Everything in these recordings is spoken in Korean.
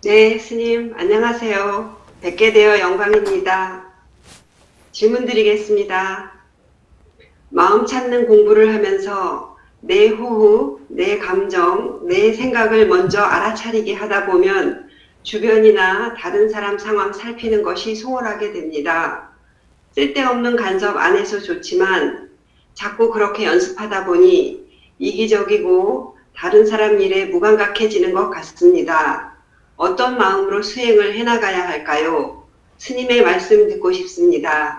네, 스님, 안녕하세요. 뵙게 되어 영광입니다. 질문 드리겠습니다. 마음 찾는 공부를 하면서 내 호흡, 내 감정, 내 생각을 먼저 알아차리게 하다 보면 주변이나 다른 사람 상황 살피는 것이 소홀하게 됩니다. 쓸데없는 간섭 안 해서 좋지만 자꾸 그렇게 연습하다 보니 이기적이고 다른 사람 일에 무감각해지는 것 같습니다. 어떤 마음으로 수행을 해나가야 할까요? 스님의 말씀 듣고 싶습니다.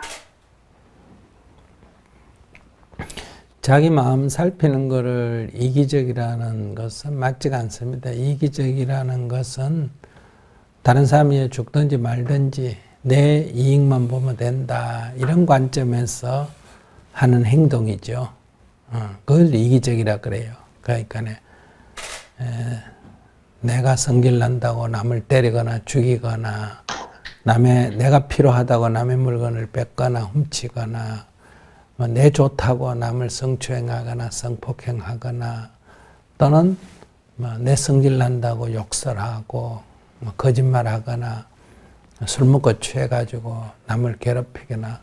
자기 마음 살피는 것을 이기적이라는 것은 맞지가 않습니다. 이기적이라는 것은 다른 사람이 죽든지 말든지 내 이익만 보면 된다, 이런 관점에서 하는 행동이죠. 그걸 이기적이라 그래요. 그러니까 내가 성질난다고 남을 때리거나 죽이거나, 내가 필요하다고 남의 물건을 뺏거나 훔치거나, 내 좋다고 남을 성추행하거나 성폭행하거나, 또는 내 성질난다고 욕설하고 거짓말하거나 술 먹고 취해가지고 남을 괴롭히거나,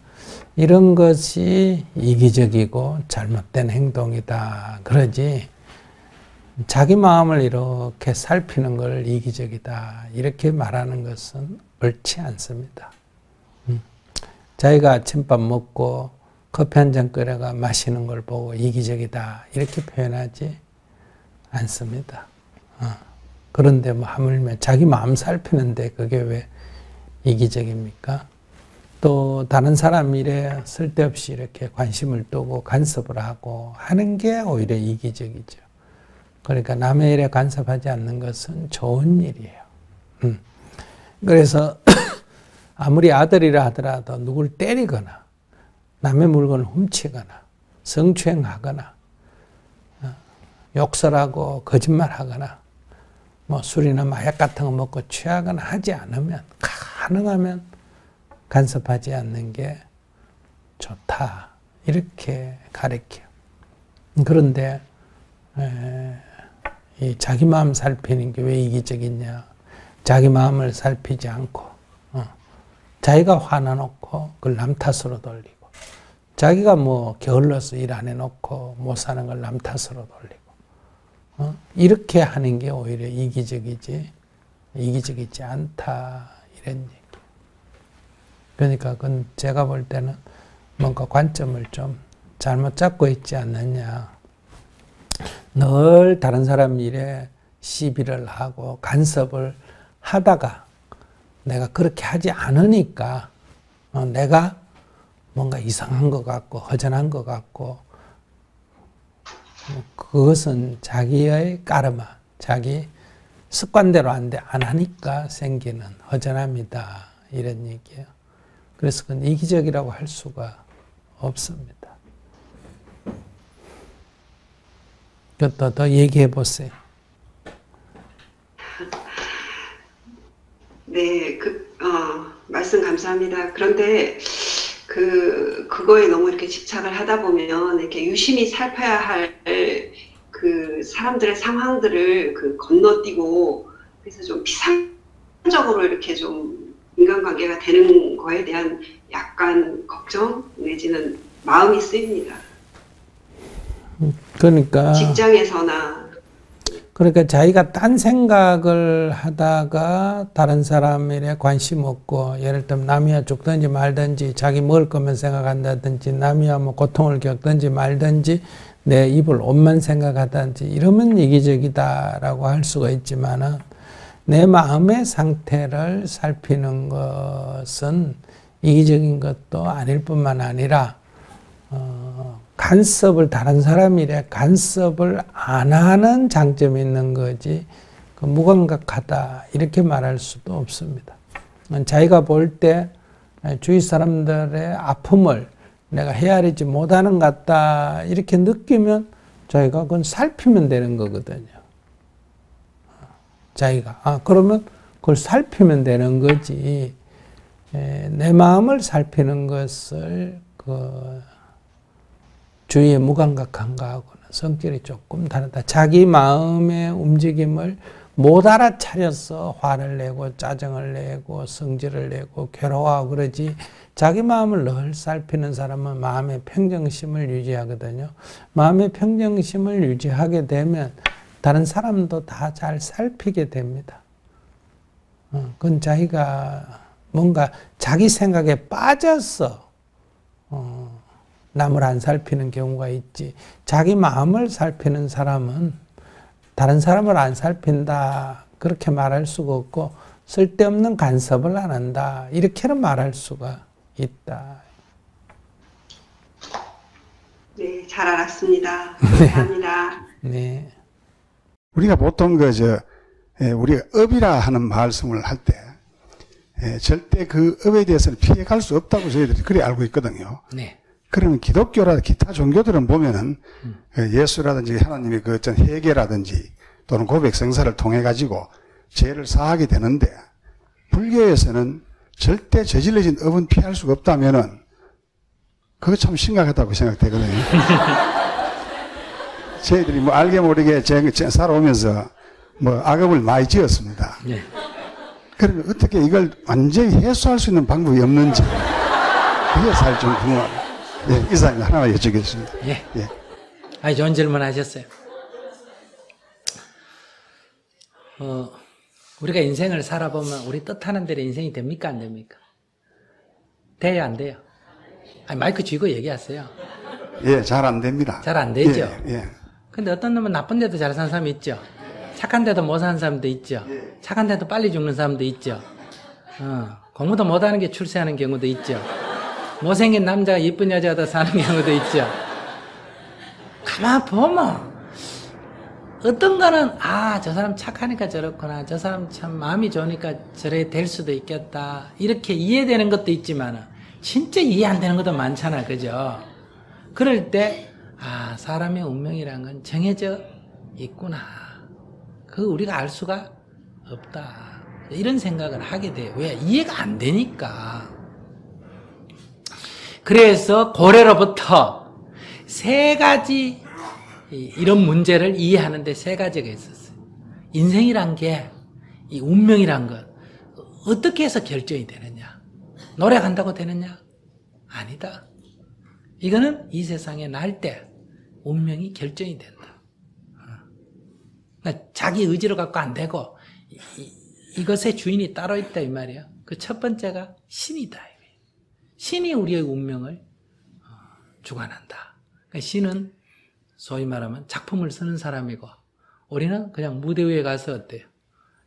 이런 것이 이기적이고 잘못된 행동이다 그러지, 자기 마음을 이렇게 살피는 걸 이기적이다 이렇게 말하는 것은 옳지 않습니다. 자기가 아침밥 먹고 커피 한 잔 끓여가 마시는 걸 보고 이기적이다 이렇게 표현하지 않습니다. 그런데 하물며 자기 마음 살피는데 그게 왜 이기적입니까? 또 다른 사람 일에 쓸데없이 이렇게 관심을 두고 간섭을 하고 하는 게 오히려 이기적이죠. 그러니까 남의 일에 간섭하지 않는 것은 좋은 일이에요. 그래서 아무리 아들이라 하더라도 누굴 때리거나 남의 물건을 훔치거나 성추행하거나 욕설하고 거짓말하거나 술이나 마약 같은 거 먹고 취하거나 하지 않으면, 가능하면 간섭하지 않는 게 좋다 이렇게 가르쳐요. 그런데 이 자기 마음 살피는 게 왜 이기적이냐? 자기 마음을 살피지 않고 자기가 화나놓고 그걸 남 탓으로 돌리고, 자기가 게을러서 일 안 해놓고 못 사는 걸 남 탓으로 돌리고, 이렇게 하는 게 오히려 이기적이지 않다 이런 얘기. 그러니까 그건 제가 볼 때는 뭔가 관점을 좀 잘못 잡고 있지 않느냐. 늘 다른 사람 일에 시비를 하고 간섭을 하다가 내가 그렇게 하지 않으니까 내가 뭔가 이상한 것 같고 허전한 것 같고, 그것은 자기의 까르마, 자기 습관대로 안 하니까 생기는 허전함이다 이런 얘기예요. 그래서 그건 이기적이라고 할 수가 없습니다. 더 얘기해 보세요. 네, 말씀 감사합니다. 그런데 그거에 너무 이렇게 집착을 하다 보면 이렇게 유심히 살펴야 할 그 사람들의 상황들을 건너뛰고, 그래서 좀 피상적으로 이렇게 좀 인간관계가 되는 거에 대한 약간 걱정 내지는 마음이 쓰입니다. 그러니까 직장에서나. 자기가 딴 생각을 하다가 다른 사람 일에 관심 없고, 예를 들면 남이야 죽든지 말든지 자기 먹을 것만 생각한다든지, 남이야 고통을 겪든지 말든지 내 입을 옷만 생각하든지, 이러면 이기적이다라고 할 수가 있지만은, 내 마음의 상태를 살피는 것은 이기적인 것도 아닐 뿐만 아니라 다른 사람 일에 간섭을 안 하는 장점이 있는 거지, 무감각하다 이렇게 말할 수도 없습니다. 자기가 볼 때 주위 사람들의 아픔을 내가 헤아리지 못하는 것 같다 이렇게 느끼면 자기가 그건 살피면 되는 거거든요. 자기가 그러면 그걸 살피면 되는 거지, 내 마음을 살피는 것을 주위에 무감각한 거하고는 성질이 조금 다르다. 자기 마음의 움직임을 못 알아차렸어. 화를 내고 짜증을 내고 성질을 내고 괴로워하고 그러지. 자기 마음을 늘 살피는 사람은 마음의 평정심을 유지하거든요. 마음의 평정심을 유지하게 되면 다른 사람도 다 잘 살피게 됩니다. 그건 자기가 뭔가 자기 생각에 빠져서 남을 안 살피는 경우가 있지. 자기 마음을 살피는 사람은 다른 사람을 안 살핀다 그렇게 말할 수가 없고 쓸데없는 간섭을 안 한다 이렇게는 말할 수가 있다. 네, 잘 알았습니다. 감사합니다. 네. 우리가 보통 우리가 업이라 하는 말씀을 할 때 절대 그 업에 대해서는 피해갈 수 없다고 저희들이 그래 알고 있거든요. 네. 그러면 기독교라 기타 종교들은 보면은 예수라든지 하나님의 그 어떤 회개라든지 또는 고백 성사를 통해 가지고 죄를 사하게 되는데 불교에서는 절대 저질러진 업은 피할 수가 없다면은 그거 참 심각하다고 생각되거든요. 저희들이 뭐 알게 모르게 살아오면서 뭐 악업을 많이 지었습니다. 네. 그러면 어떻게 이걸 완전히 해소할 수 있는 방법이 없는지 그게 사실 좀 궁금합니다. 예, 이사님 하나만 여쭙겠습니다. 예. 예. 아니, 좋은 질문 하셨어요. 우리가 인생을 살아보면 우리 뜻하는 대로 인생이 됩니까? 안 됩니까? 돼요? 안 돼요? 아니, 마이크 쥐고 얘기하세요. 예, 잘 안 됩니다. 잘 안 되죠? 예, 예. 근데 어떤 놈은 나쁜 데도 잘 사는 사람이 있죠. 착한 데도 못 사는 사람도 있죠. 착한 데도 빨리 죽는 사람도 있죠. 공부도 못하는 게 출세하는 경우도 있죠. 못생긴 남자가 이쁜 여자가 사는 경우도 있죠. 가만 보면 어떤 거는 저 사람 착하니까 저렇구나. 저 사람 참 마음이 좋으니까 저래 될 수도 있겠다. 이렇게 이해되는 것도 있지만 진짜 이해 안 되는 것도 많잖아. 그죠? 그럴 때 사람의 운명이란 건 정해져 있구나. 그 우리가 알 수가 없다. 이런 생각을 하게 돼요. 왜? 이해가 안 되니까. 그래서 고래로부터 세 가지 이런 문제를 이해하는데 세 가지가 있었어요. 인생이란 게, 이 운명이란 것, 어떻게 해서 결정이 되느냐? 노력한다고 되느냐? 아니다. 이거는 이 세상에 날 때 운명이 결정이 된다. 그러니까 자기 의지로 갖고 안 되고 이것의 주인이 따로 있다 이 말이에요. 그 첫 번째가 신이다. 신이 우리의 운명을 주관한다. 그러니까 신은 소위 말하면 작품을 쓰는 사람이고 우리는 그냥 무대 위에 가서 어때요?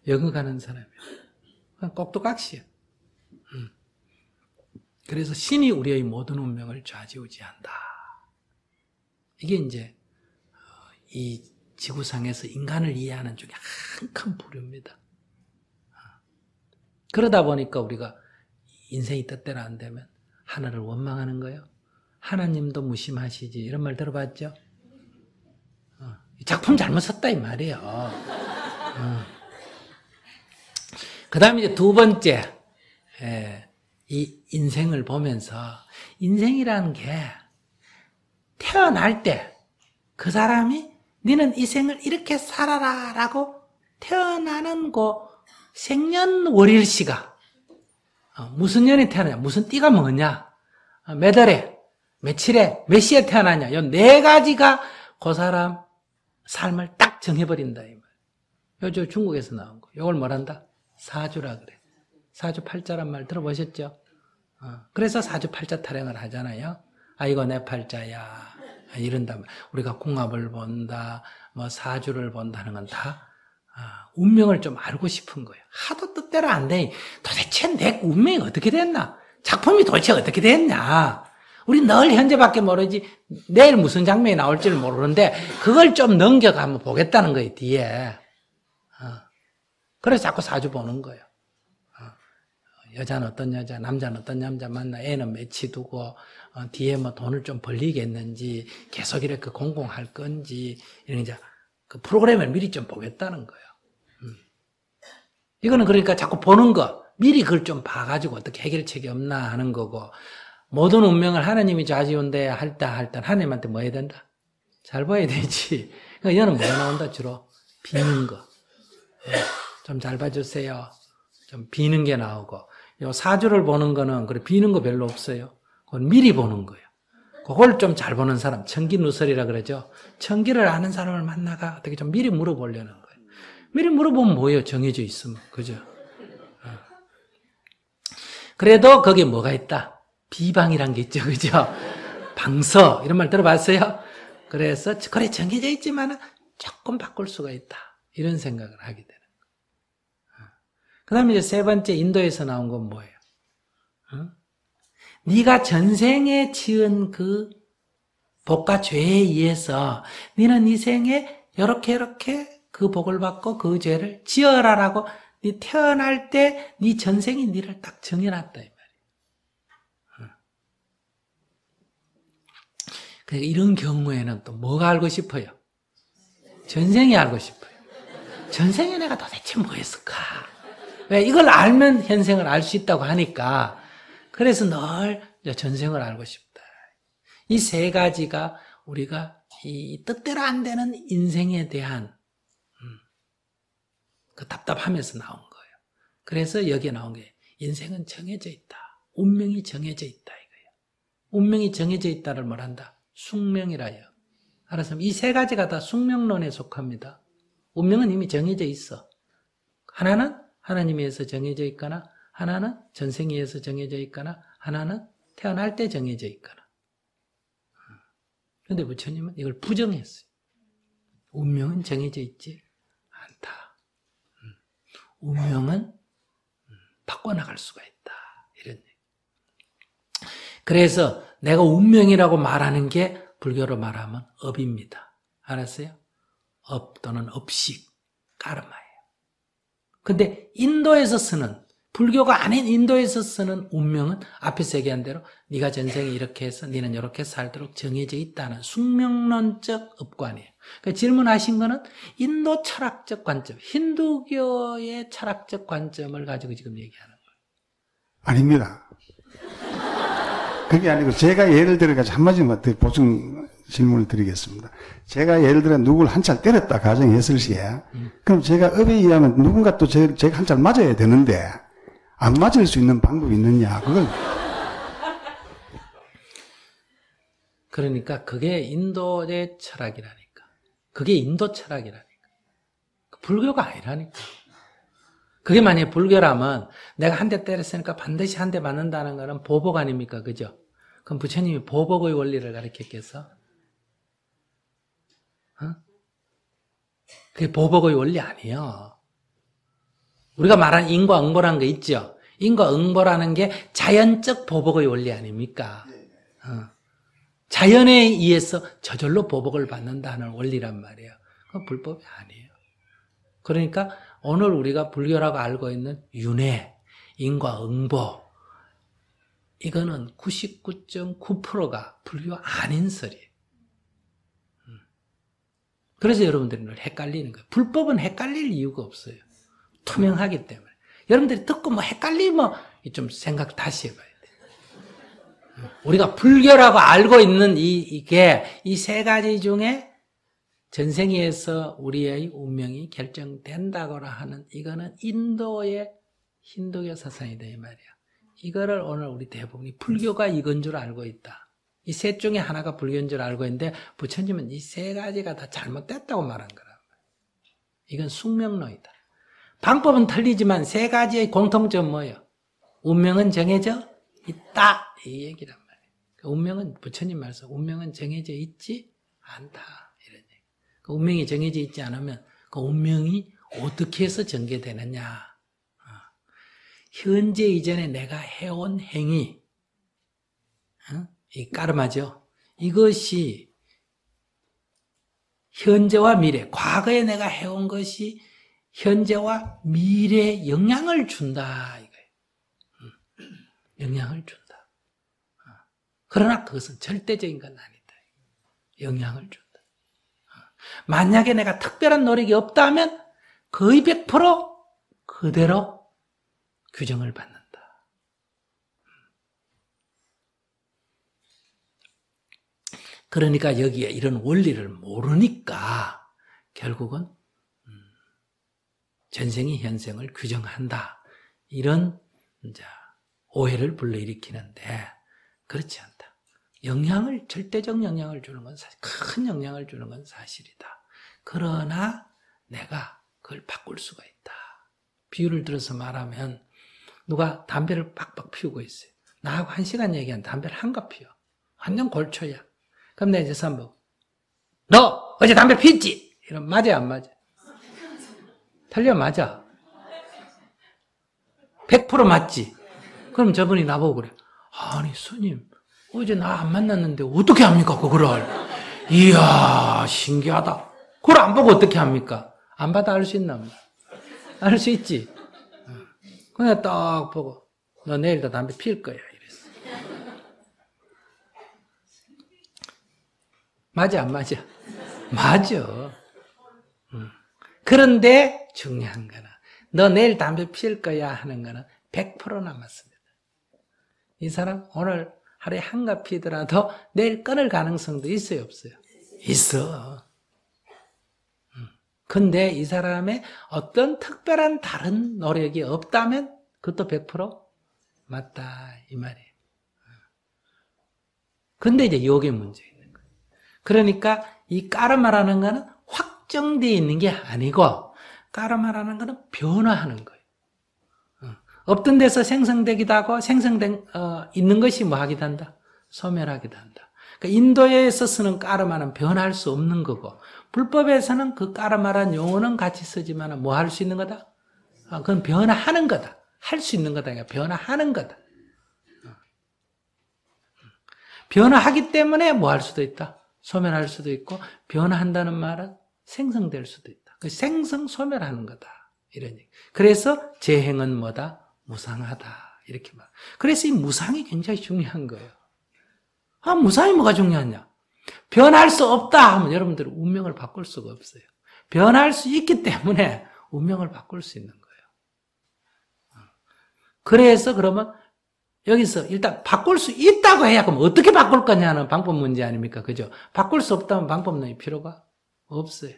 연극하는 사람이에요. 그냥 꼭두각시예요. 그래서 신이 우리의 모든 운명을 좌지우지한다. 이게 이제 이 지구상에서 인간을 이해하는 중에 한 큰 부류입니다. 그러다 보니까 우리가 인생이 뜻대로 안 되면 하늘을 원망하는 거예요. 하나님도 무심하시지 이런 말 들어봤죠? 작품 잘못 썼다 이 말이에요. 그 다음에 이제 두 번째, 이 인생을 보면서 인생이라는 게 태어날 때 그 사람이 너는 이 생을 이렇게 살아라 라고 태어나는 그 생년월일시가 무슨 년에 태어나냐, 무슨 띠가 뭐냐, 몇 월에, 며칠에, 몇 시에 태어나냐, 이 네 가지가 그 사람 삶을 딱 정해버린다. 이 말. 요 중국에서 나온 거. 요걸 뭐란다? 사주라 그래. 사주 팔자란 말 들어보셨죠? 그래서 사주 팔자 타령을 하잖아요. 이거 내 팔자야. 이런다. 우리가 궁합을 본다, 뭐 사주를 본다는 건 다 운명을 좀 알고 싶은 거예요. 하도 뜻대로 안 돼. 도대체 내 운명이 어떻게 됐나? 작품이 도대체 어떻게 됐냐? 우리 늘 현재밖에 모르지 내일 무슨 장면이 나올지를 모르는데 그걸 좀 넘겨가면 보겠다는 거예요, 뒤에. 그래서 자꾸 사주 보는 거예요. 여자는 어떤 여자, 남자는 어떤 남자 만나, 애는 며칠 두고, 뒤에 뭐 돈을 좀 벌리겠는지, 계속 이렇게 공공할 건지, 이런 이제 그 프로그램을 미리 좀 보겠다는 거예요. 이거는 그러니까 자꾸 보는 거, 미리 그걸 좀 봐가지고 어떻게 해결책이 없나 하는 거고, 모든 운명을 하나님이 좌지운대야 할 때 하나님한테 뭐 해야 된다? 잘 봐야 되지. 그러니까 얘는 뭐 나온다, 주로? 비는 거. 좀 잘 봐주세요. 좀 비는 게 나오고. 요 사주를 보는 거는 그래 비는 거 별로 없어요. 그건 미리 보는 거예요. 그걸 좀 잘 보는 사람, 천기누설이라 그러죠. 천기를 아는 사람을 만나가 어떻게 좀 미리 물어보려는 거예요. 미리 물어보면 뭐예요? 정해져 있으면. 그죠? 그래도 거기에 뭐가 있다? 비방이란 게 있죠. 그죠? 방서, 이런 말 들어봤어요? 그래서, 그래, 정해져 있지만 조금 바꿀 수가 있다. 이런 생각을 하게 되는 거예요. 그 다음에 이제 세 번째 인도에서 나온 건 뭐예요? 네가 전생에 지은 그 복과 죄에 의해서 너는 이 생에 이렇게 그 복을 받고 그 죄를 지어라라고 네 태어날 때 네 전생이 너를 딱 정해놨다 이 말이에요. 그러니까 이런 경우에는 또 뭐가 알고 싶어요? 전생이 알고 싶어요. 전생에 내가 도대체 뭐 했을까? 왜? 이걸 알면 현생을 알 수 있다고 하니까 그래서 늘 전생을 알고 싶다. 이 세 가지가 우리가 이 뜻대로 안 되는 인생에 대한 그 답답함에서 나온 거예요. 그래서 여기에 나온 게 인생은 정해져 있다. 운명이 정해져 있다 이거예요. 운명이 정해져 있다를 말한다. 숙명이라요. 알았어요? 이 세 가지가 다 숙명론에 속합니다. 운명은 이미 정해져 있어. 하나는 하나님에 의해서 정해져 있거나 하나는 전생에 의해서 정해져 있거나 하나는 태어날 때 정해져 있거나. 그런데 부처님은 이걸 부정했어요. 운명은 정해져 있지 않다. 운명은 바꿔나갈 수가 있다. 이런 얘기. 그래서 내가 운명이라고 말하는 게 불교로 말하면 업입니다. 알았어요? 업 또는 업식, 까르마예요. 근데 인도에서 쓰는, 불교가 아닌 인도에서 쓰는 운명은 앞에서 얘기한 대로 네가 전생에 이렇게 해서 너는 이렇게 살도록 정해져 있다는 숙명론적 업관이에요. 그러니까 질문하신 거는 인도 철학적 관점, 힌두교의 철학적 관점을 가지고 지금 얘기하는 거예요. 아닙니다. 그게 아니고 제가 예를 들어가지고 한마디만 더 보충 질문을 드리겠습니다. 제가 예를 들어 누구를 한 찰 때렸다 가정했을 시에 그럼 제가 업에 의하면 누군가 또 제가 한 찰 맞아야 되는데 안 맞을 수 있는 방법이 있느냐 그걸 그러니까 그게 인도의 철학이라니까. 그게 인도 철학이라니까. 불교가 아니라니까. 그게 만약에 불교라면 내가 한 대 때렸으니까 반드시 한 대 맞는다는 거는 보복 아닙니까? 그죠? 그럼 부처님이 보복의 원리를 가르쳤겠어? 그게 보복의 원리 아니에요. 우리가 말한 인과응보라는 거 있죠? 인과응보라는 게 자연적 보복의 원리 아닙니까? 자연에 의해서 저절로 보복을 받는다는 원리란 말이에요. 그건 불법이 아니에요. 그러니까 오늘 우리가 불교라고 알고 있는 윤회, 인과응보 이거는 99.9%가 불교 아닌 소리예요. 그래서 여러분들이 늘 헷갈리는 거예요. 불법은 헷갈릴 이유가 없어요. 투명하기 때문에. 여러분들이 듣고 뭐 헷갈리면 좀 생각 다시 해봐야 돼요. 우리가 불교라고 알고 있는 이게 이 세 가지 중에 전생에서 우리의 운명이 결정된다거나 하는 이거는 인도의 힌두교 사상이다 이 말이야. 이거를 오늘 우리 대부분이 불교가 이건 줄 알고 있다. 이 셋 중에 하나가 불교인 줄 알고 있는데 부처님은 이 세 가지가 다 잘못됐다고 말한 거란 말이야. 이건 숙명론이다. 방법은 틀리지만 세 가지의 공통점은 뭐예요? 운명은 정해져 있다 이 얘기란 말이에요. 운명은 부처님 말씀 운명은 정해져 있지 않다 이런 얘기. 그 운명이 정해져 있지 않으면 그 운명이 어떻게 해서 전개되느냐. 현재 이전에 내가 해온 행위, 이 까르마죠. 이것이 현재와 미래, 과거에 내가 해온 것이 현재와 미래에 영향을 준다 이거예요. 영향을 준다. 그러나 그것은 절대적인 건 아니다. 영향을 준다. 만약에 내가 특별한 노력이 없다면 거의 100% 그대로 규정을 받는다. 그러니까 여기에 이런 원리를 모르니까 결국은 전생이 현생을 규정한다. 이런 이제 오해를 불러일으키는데 그렇지 않다. 절대적 영향을 주는 건 사실, 큰 영향을 주는 건 사실이다. 그러나 내가 그걸 바꿀 수가 있다. 비유를 들어서 말하면 누가 담배를 빡빡 피우고 있어요. 나하고 1시간 얘기한 담배를 한갑 피워. 완전 골초야. 그럼 내가 이제 선보 너 어제 담배 피웠지? 이러면 맞아 안 맞아? 틀려 맞아. 100% 맞지? 그럼 저분이 나보고 그래. 아니 스님 어제 나 안 만났는데 어떻게 합니까 그거를? 이야 신기하다. 그걸 안 보고 어떻게 합니까? 안 봐도 알 수 있나? 알 수 있지. 그냥 딱 보고 너 내일도 담배 피울 거야 이랬어. 맞아 안 맞아? 맞아. 그런데 중요한 거는 너 내일 담배 피울 거야 하는 거는 100% 남았습니다. 이 사람 오늘 하루에 한갑 피더라도 내일 끊을 가능성도 있어요 없어요? 있어. 근데 이 사람의 어떤 특별한 다른 노력이 없다면 그것도 100% 맞다 이 말이에요. 근데 이제 여기에 문제 있는 거예요. 그러니까 이 까르마라는 거는 확정되어 있는 게 아니고 까르마라는 거는 변화하는 거예요. 없던 데서 생성되기도 하고 생성된 있는 것이 뭐 하기도 한다? 소멸하기도 한다. 그러니까 인도에서 쓰는 까르마는 변할 수 없는 거고 불법에서는 그 까르마란 용어는 같이 쓰지만 뭐 할 수 있는 거다? 그건 변화하는 거다. 할 수 있는 거다. 그러니까 변화하는 거다. 변화하기 때문에 뭐 할 수도 있다? 소멸할 수도 있고 변화한다는 말은 생성될 수도 있다. 생성 소멸하는 거다. 이런 얘기. 그래서 재행은 뭐다? 무상하다. 이렇게 말. 그래서 이 무상이 굉장히 중요한 거예요. 무상이 뭐가 중요하냐? 변할 수 없다 하면 여러분들은 운명을 바꿀 수가 없어요. 변할 수 있기 때문에 운명을 바꿀 수 있는 거예요. 그래서 그러면 여기서 일단 바꿀 수 있다고 해야 그럼 어떻게 바꿀 거냐는 방법 문제 아닙니까? 그죠? 바꿀 수 없다면 방법론이 필요가 없어요.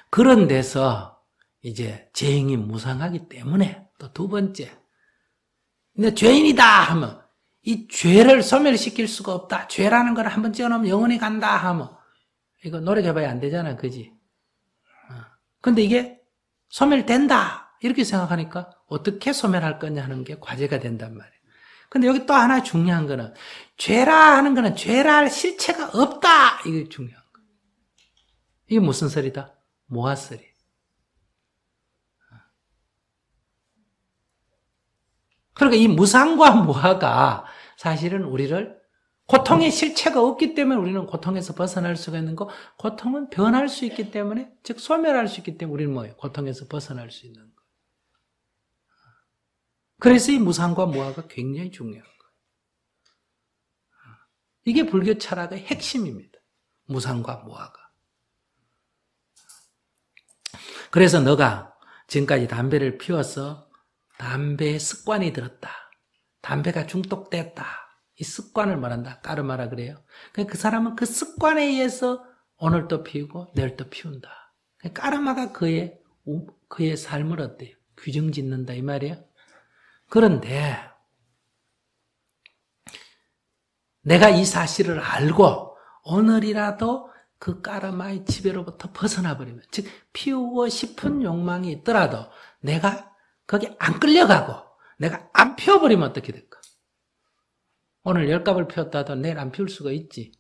그런 데서 이제 재행이 무상하기 때문에 또 두 번째, 근데 죄인이다 하면 이 죄를 소멸시킬 수가 없다. 죄라는 걸 한번 찍어놓으면 영원히 간다 하면 이거 노력해봐야 안 되잖아, 그지? 근데 이게 소멸된다 이렇게 생각하니까 어떻게 소멸할 거냐 하는 게 과제가 된단 말이에요. 근데 여기 또 하나 중요한 거는 죄라 하는 거는 죄랄 실체가 없다. 이게 중요한 거예요. 이게 무슨 소리다? 모아소리. 그러니까 이 무상과 무아가 사실은 우리를 고통의 실체가 없기 때문에 우리는 고통에서 벗어날 수가 있는 거, 고통은 변할 수 있기 때문에, 즉 소멸할 수 있기 때문에 우리는 뭐예요? 고통에서 벗어날 수 있는 거. 그래서 이 무상과 무아가 굉장히 중요한 거예요. 이게 불교 철학의 핵심입니다. 무상과 무아가. 그래서 너가 지금까지 담배를 피워서 담배에 습관이 들었다. 담배가 중독됐다. 이 습관을 말한다. 까르마라 그래요. 그 사람은 그 습관에 의해서 오늘 또 피우고 내일 또 피운다. 까르마가 그의 삶을 어때요? 규정 짓는다 이 말이에요. 그런데 내가 이 사실을 알고 오늘이라도 그 까르마의 지배로부터 벗어나 버리면, 즉 피우고 싶은 욕망이 있더라도 내가 거기 안 끌려가고 내가 안 피워버리면 어떻게 될까? 오늘 10갑을 피웠다 하도 내일 안 피울 수가 있지.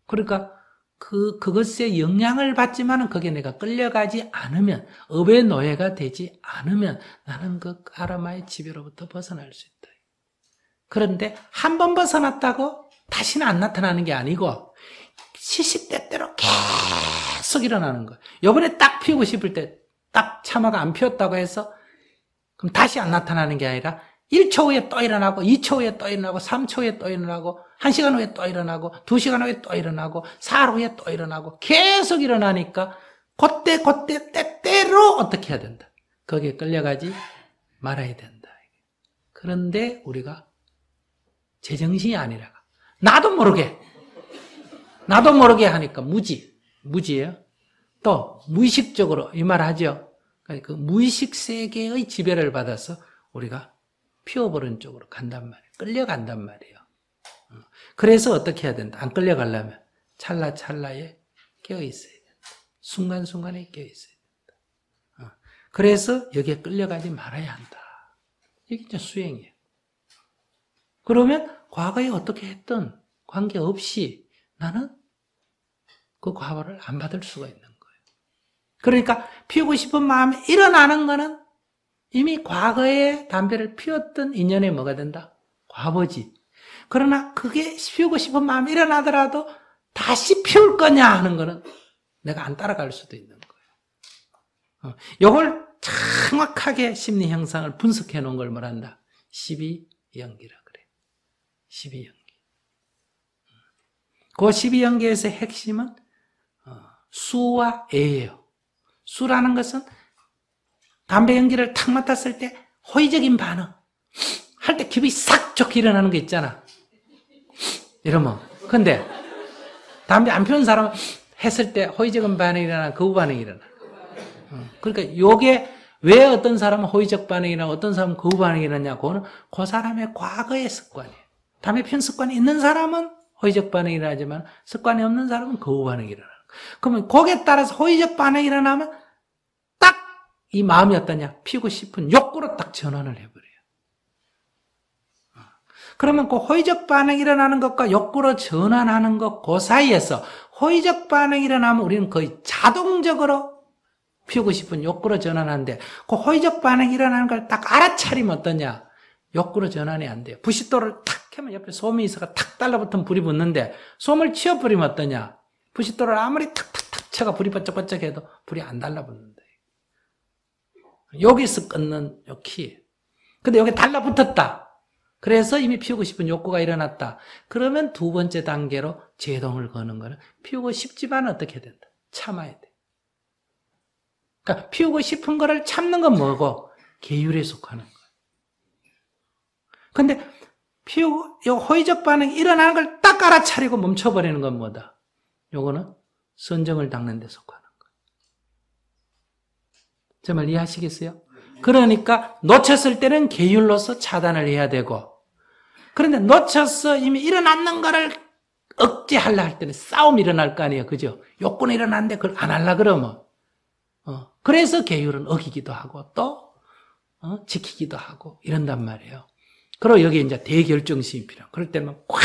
그러니까 그것에 영향을 받지만은 거기에 내가 끌려가지 않으면, 업의 노예가 되지 않으면 나는 그 까르마의 지배로부터 벗어날 수 있다. 그런데 한 번 벗어났다고 다시는 안 나타나는 게 아니고 시시때때로 계속 일어나는 거예요. 요번에 딱 피우고 싶을 때 딱 참아가 안 피웠다고 해서 그럼 다시 안 나타나는 게 아니라 1초 후에 또 일어나고 2초 후에 또 일어나고 3초 후에 또 일어나고 1시간 후에 또 일어나고 2시간 후에 또 일어나고 4일 후에 또 일어나고 계속 일어나니까 그때 때때로 어떻게 해야 된다. 거기에 끌려가지 말아야 된다. 그런데 우리가 제정신이 아니라 나도 모르게 하니까 무지예요. 또 무의식적으로 이 말 하죠. 그 무의식 세계의 지배를 받아서 우리가 피워버린 쪽으로 간단 말이에요. 끌려간단 말이에요. 그래서 어떻게 해야 된다? 안 끌려가려면 찰나찰나에 깨어있어야 된다. 순간순간에 깨어있어야 된다. 그래서 여기에 끌려가지 말아야 한다. 이게 이제 수행이에요. 그러면 과거에 어떻게 했든 관계없이 나는 그 과보를 안 받을 수가 있는 거예요. 그러니까 피우고 싶은 마음이 일어나는 거는 이미 과거에 담배를 피웠던 인연에 뭐가 된다? 과보지. 그러나 그게 피우고 싶은 마음이 일어나더라도 다시 피울 거냐 하는 거는 내가 안 따라갈 수도 있는 거예요. 이걸 정확하게 심리 형상을 분석해 놓은 걸 뭐란다? 12연기라 그래. 12연기. 그 12연기에서 핵심은 수와 애예요. 수라는 것은 담배 연기를 탁 맡았을 때 호의적인 반응. 할 때 기분이 싹 좋게 일어나는 게 있잖아. 이러면. 근데 담배 안 피우는 사람은 했을 때 호의적인 반응이 일어나, 거부 반응이 일어나. 그러니까 요게 왜 어떤 사람은 호의적 반응이나 어떤 사람은 거부 반응이 일어나냐, 그거는 그 사람의 과거의 습관이에요. 담배 피운 습관이 있는 사람은 호의적 반응이 일어나지만 습관이 없는 사람은 거부 반응이 일어나는 거예요. 그러면 거기에 따라서 호의적 반응이 일어나면 딱 이 마음이 어떠냐, 피우고 싶은 욕구로 딱 전환을 해버려요. 그러면 그 호의적 반응이 일어나는 것과 욕구로 전환하는 것, 그 사이에서 호의적 반응이 일어나면 우리는 거의 자동적으로 피우고 싶은 욕구로 전환하는데, 그 호의적 반응이 일어나는 걸 딱 알아차리면 어떠냐, 욕구로 전환이 안 돼요. 부싯돌을 탁 하면 옆에 솜이 있어가 탁 달라붙으면 불이 붙는데, 솜을 치워버리면 어떠냐, 부싯돌을 아무리 탁탁탁 쳐가 불이 번쩍번쩍 해도 불이 안 달라붙는다. 여기서 끊는 요 키. 근데 여기 달라붙었다. 그래서 이미 피우고 싶은 욕구가 일어났다. 그러면 두 번째 단계로 제동을 거는 거는 피우고 싶지만 어떻게 된다? 참아야 돼. 그러니까 피우고 싶은 거를 참는 건 뭐고? 계율에 속하는 거야. 근데 요 호의적 반응이 일어나는 걸 딱 알아차리고 멈춰버리는 건 뭐다? 요거는 선정을 닦는 데 속하는 거야. 정말 이해하시겠어요? 그러니까 놓쳤을 때는 계율로서 차단을 해야 되고, 그런데 놓쳤어 이미 일어났는 거를 억제하려 할 때는 싸움이 일어날 거 아니에요. 그죠? 욕구는 일어났는데 그걸 안 하려 그러면 그래서 계율은 어기기도 하고 또 지키기도 하고 이런단 말이에요. 그리고 여기 이제 대결정심이 필요해요. 그럴 때는 콱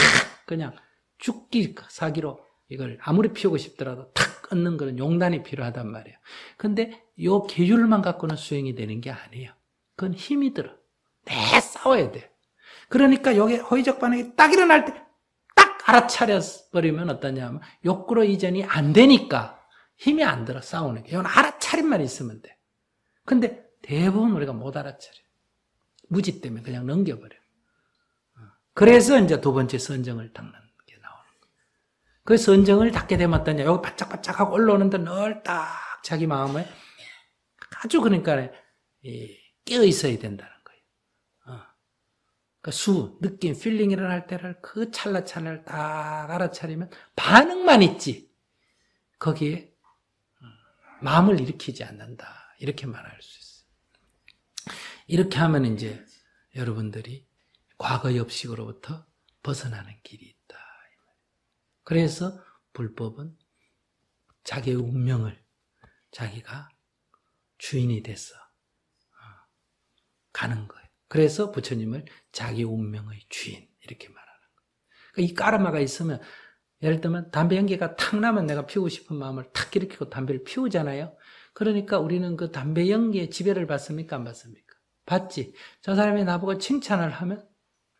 그냥 죽기 사기로 이걸 아무리 피우고 싶더라도 탁 끊는 그런 용단이 필요하단 말이에요. 근데 요 계율만 갖고는 수행이 되는 게 아니에요. 그건 힘이 들어. 내 싸워야 돼. 그러니까 여기 호의적 반응이 딱 일어날 때 딱 알아차려 버리면 어떠냐면 욕구로 이전이 안 되니까 힘이 안 들어, 싸우는 게. 이건 알아차림만 있으면 돼. 근데 대부분 우리가 못 알아차려. 무지 때문에 그냥 넘겨버려. 그래서 이제 두 번째 선정을 닦는 게 나오는 거예요. 그 선정을 닦게 되면 어떠냐, 여기 바짝바짝하고 올라오는데 늘 딱 자기 마음에 아주 그러니까 깨어 있어야 된다는 거예요. 그 느낌, 필링이 일어날 때를 그 찰나찰나를 딱 알아차리면 반응만 있지 거기에 마음을 일으키지 않는다. 이렇게 말할 수 있어요. 이렇게 하면 이제 여러분들이 과거 엽식으로부터 벗어나는 길이 있다. 그래서 불법은 자기의 운명을 자기가 주인이 돼서 가는 거예요. 그래서 부처님을 자기 운명의 주인 이렇게 말하는 거예요. 그러니까 이 까르마가 있으면, 예를 들면 담배 연기가 탁 나면 내가 피우고 싶은 마음을 탁 일으키고 담배를 피우잖아요. 그러니까 우리는 그 담배 연기에 지배를 받습니까? 안 받습니까? 받지. 저 사람이 나보고 칭찬을 하면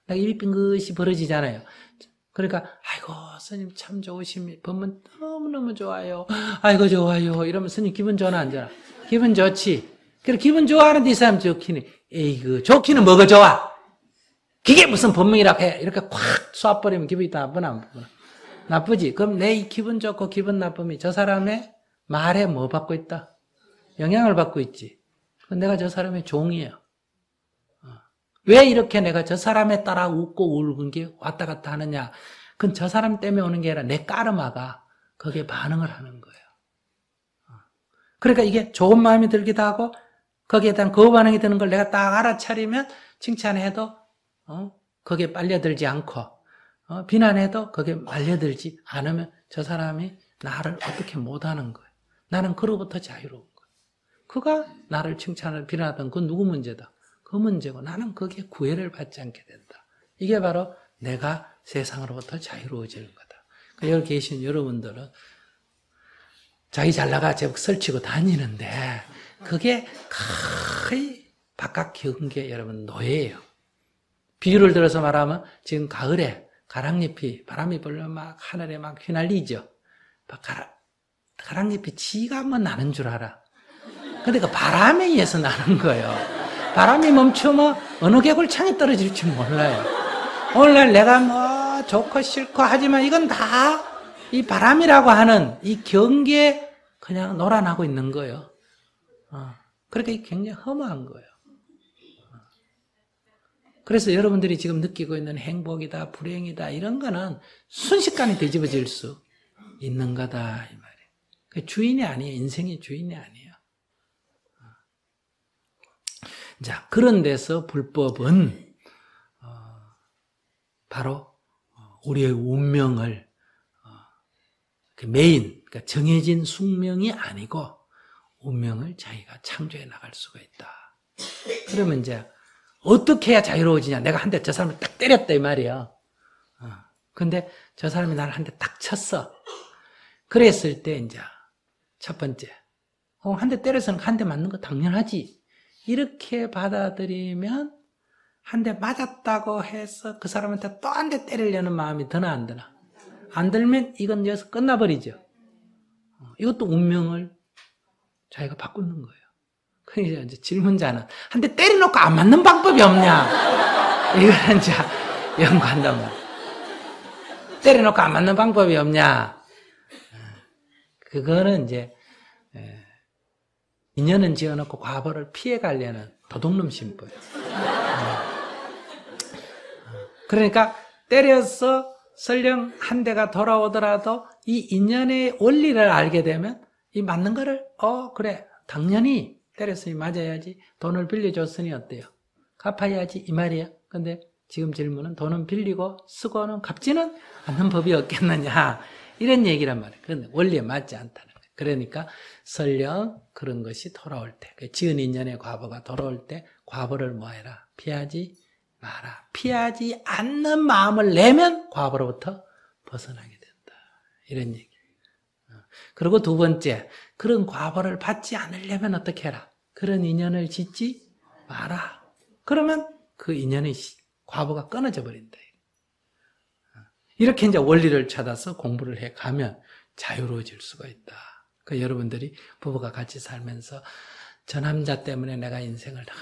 내가 입이 빙긋이 벌어지잖아요. 그러니까 아이고 스님 참 좋으십니다. 법문 너무너무 좋아요. 아이고 좋아요. 이러면 스님 기분 좋나 안 좋아? 기분 좋지. 그래 기분 좋아하는데 이 사람 좋기는, 에이그 좋기는 뭐가 좋아? 그게 무슨 법문이라고 해. 이렇게 콱 쏴버리면 기분이 나쁘나 안 나쁘나? 나쁘지. 그럼 내 이 기분 좋고 기분 나쁨이 저 사람의 말에 뭐 받고 있다? 영향을 받고 있지. 내가 저 사람의 종이에요. 왜 이렇게 내가 저 사람에 따라 웃고 울은 게 왔다 갔다 하느냐? 그건 저 사람 때문에 오는 게 아니라 내 까르마가 거기에 반응을 하는 거예요. 그러니까 이게 좋은 마음이 들기도 하고 거기에 대한 거부 반응이 드는 걸 내가 딱 알아차리면 칭찬해도 거기에 빨려들지 않고 비난해도 거기에 말려들지 않으면 저 사람이 나를 어떻게 못하는 거예요. 나는 그로부터 자유로운 거예요. 그가 나를 칭찬을 비난하던 그 누구 문제다. 그 문제고 나는 거기에 구애를 받지 않게 된다. 이게 바로 내가 세상으로부터 자유로워지는 거다. 그러니까 여기 계신 여러분들은 자기 잘 나가 제법 설치고 다니는데 그게 거의 바깥 경계 여러분 노예예요. 비유를 들어서 말하면 지금 가을에 가랑잎이 바람이 불면 막 하늘에 막 휘날리죠. 가랑잎이 지가 한번 나는 줄 알아. 근데 그 바람에 의해서 나는 거예요. 바람이 멈추면 어느 개굴창에 떨어질지 몰라요. 오늘날 내가 뭐 좋고 싫고 하지만 이건 다 이 바람이라고 하는 이 경계에 그냥 놀아나고 있는 거예요. 그러니까 이게 굉장히 허무한 거예요. 그래서 여러분들이 지금 느끼고 있는 행복이다, 불행이다 이런 거는 순식간에 뒤집어질 수 있는 거다 이 말이에요. 그 주인이 아니에요. 인생의 주인이 아니에요. 자, 그런 데서 불법은 바로 우리의 운명을 메인, 그러니까 정해진 숙명이 아니고 운명을 자기가 창조해 나갈 수가 있다. 그러면 이제 어떻게 해야 자유로워지냐? 내가 한 대 저 사람을 딱 때렸다 이 말이야. 근데 저 사람이 나를 한 대 딱 쳤어. 그랬을 때 이제 첫 번째, 한 대 때려서는 한 대 맞는 거 당연하지. 이렇게 받아들이면 한 대 맞았다고 해서 그 사람한테 또 한 대 때리려는 마음이 드나 안 드나? 안 들면 이건 여기서 끝나버리죠. 이것도 운명을 자기가 바꾸는 거예요. 그러니까 이제 질문자는 한 대 때려놓고 안 맞는 방법이 없냐? 이거는 이제 연구한단 말이에요. 때려놓고 안 맞는 방법이 없냐? 그거는 이제 인연은 지어놓고 과보를 피해가려는 도둑놈 심보예요. 그러니까 때려서 설령 한 대가 돌아오더라도 이 인연의 원리를 알게 되면 이 맞는 거를 그래 당연히 때렸으니 맞아야지. 돈을 빌려줬으니 어때요? 갚아야지 이 말이야. 근데 지금 질문은 돈은 빌리고 쓰고는 갚지는 않는 법이 없겠느냐 이런 얘기란 말이에요. 그런데 원리에 맞지 않다는 거예요. 그러니까 설령 그런 것이 돌아올 때 지은 인연의 과보가 돌아올 때 과보를 뭐해라? 피하지 마라. 피하지 않는 마음을 내면 과보로부터 벗어나게 된다. 이런 얘기예요. 그리고 두 번째, 그런 과보를 받지 않으려면 어떻게 해라? 그런 인연을 짓지 마라. 그러면 그 인연의 과보가 끊어져 버린다. 이렇게 이제 원리를 찾아서 공부를 해 가면 자유로워질 수가 있다. 그 여러분들이 부부가 같이 살면서 저 남자 때문에 내가 인생을 다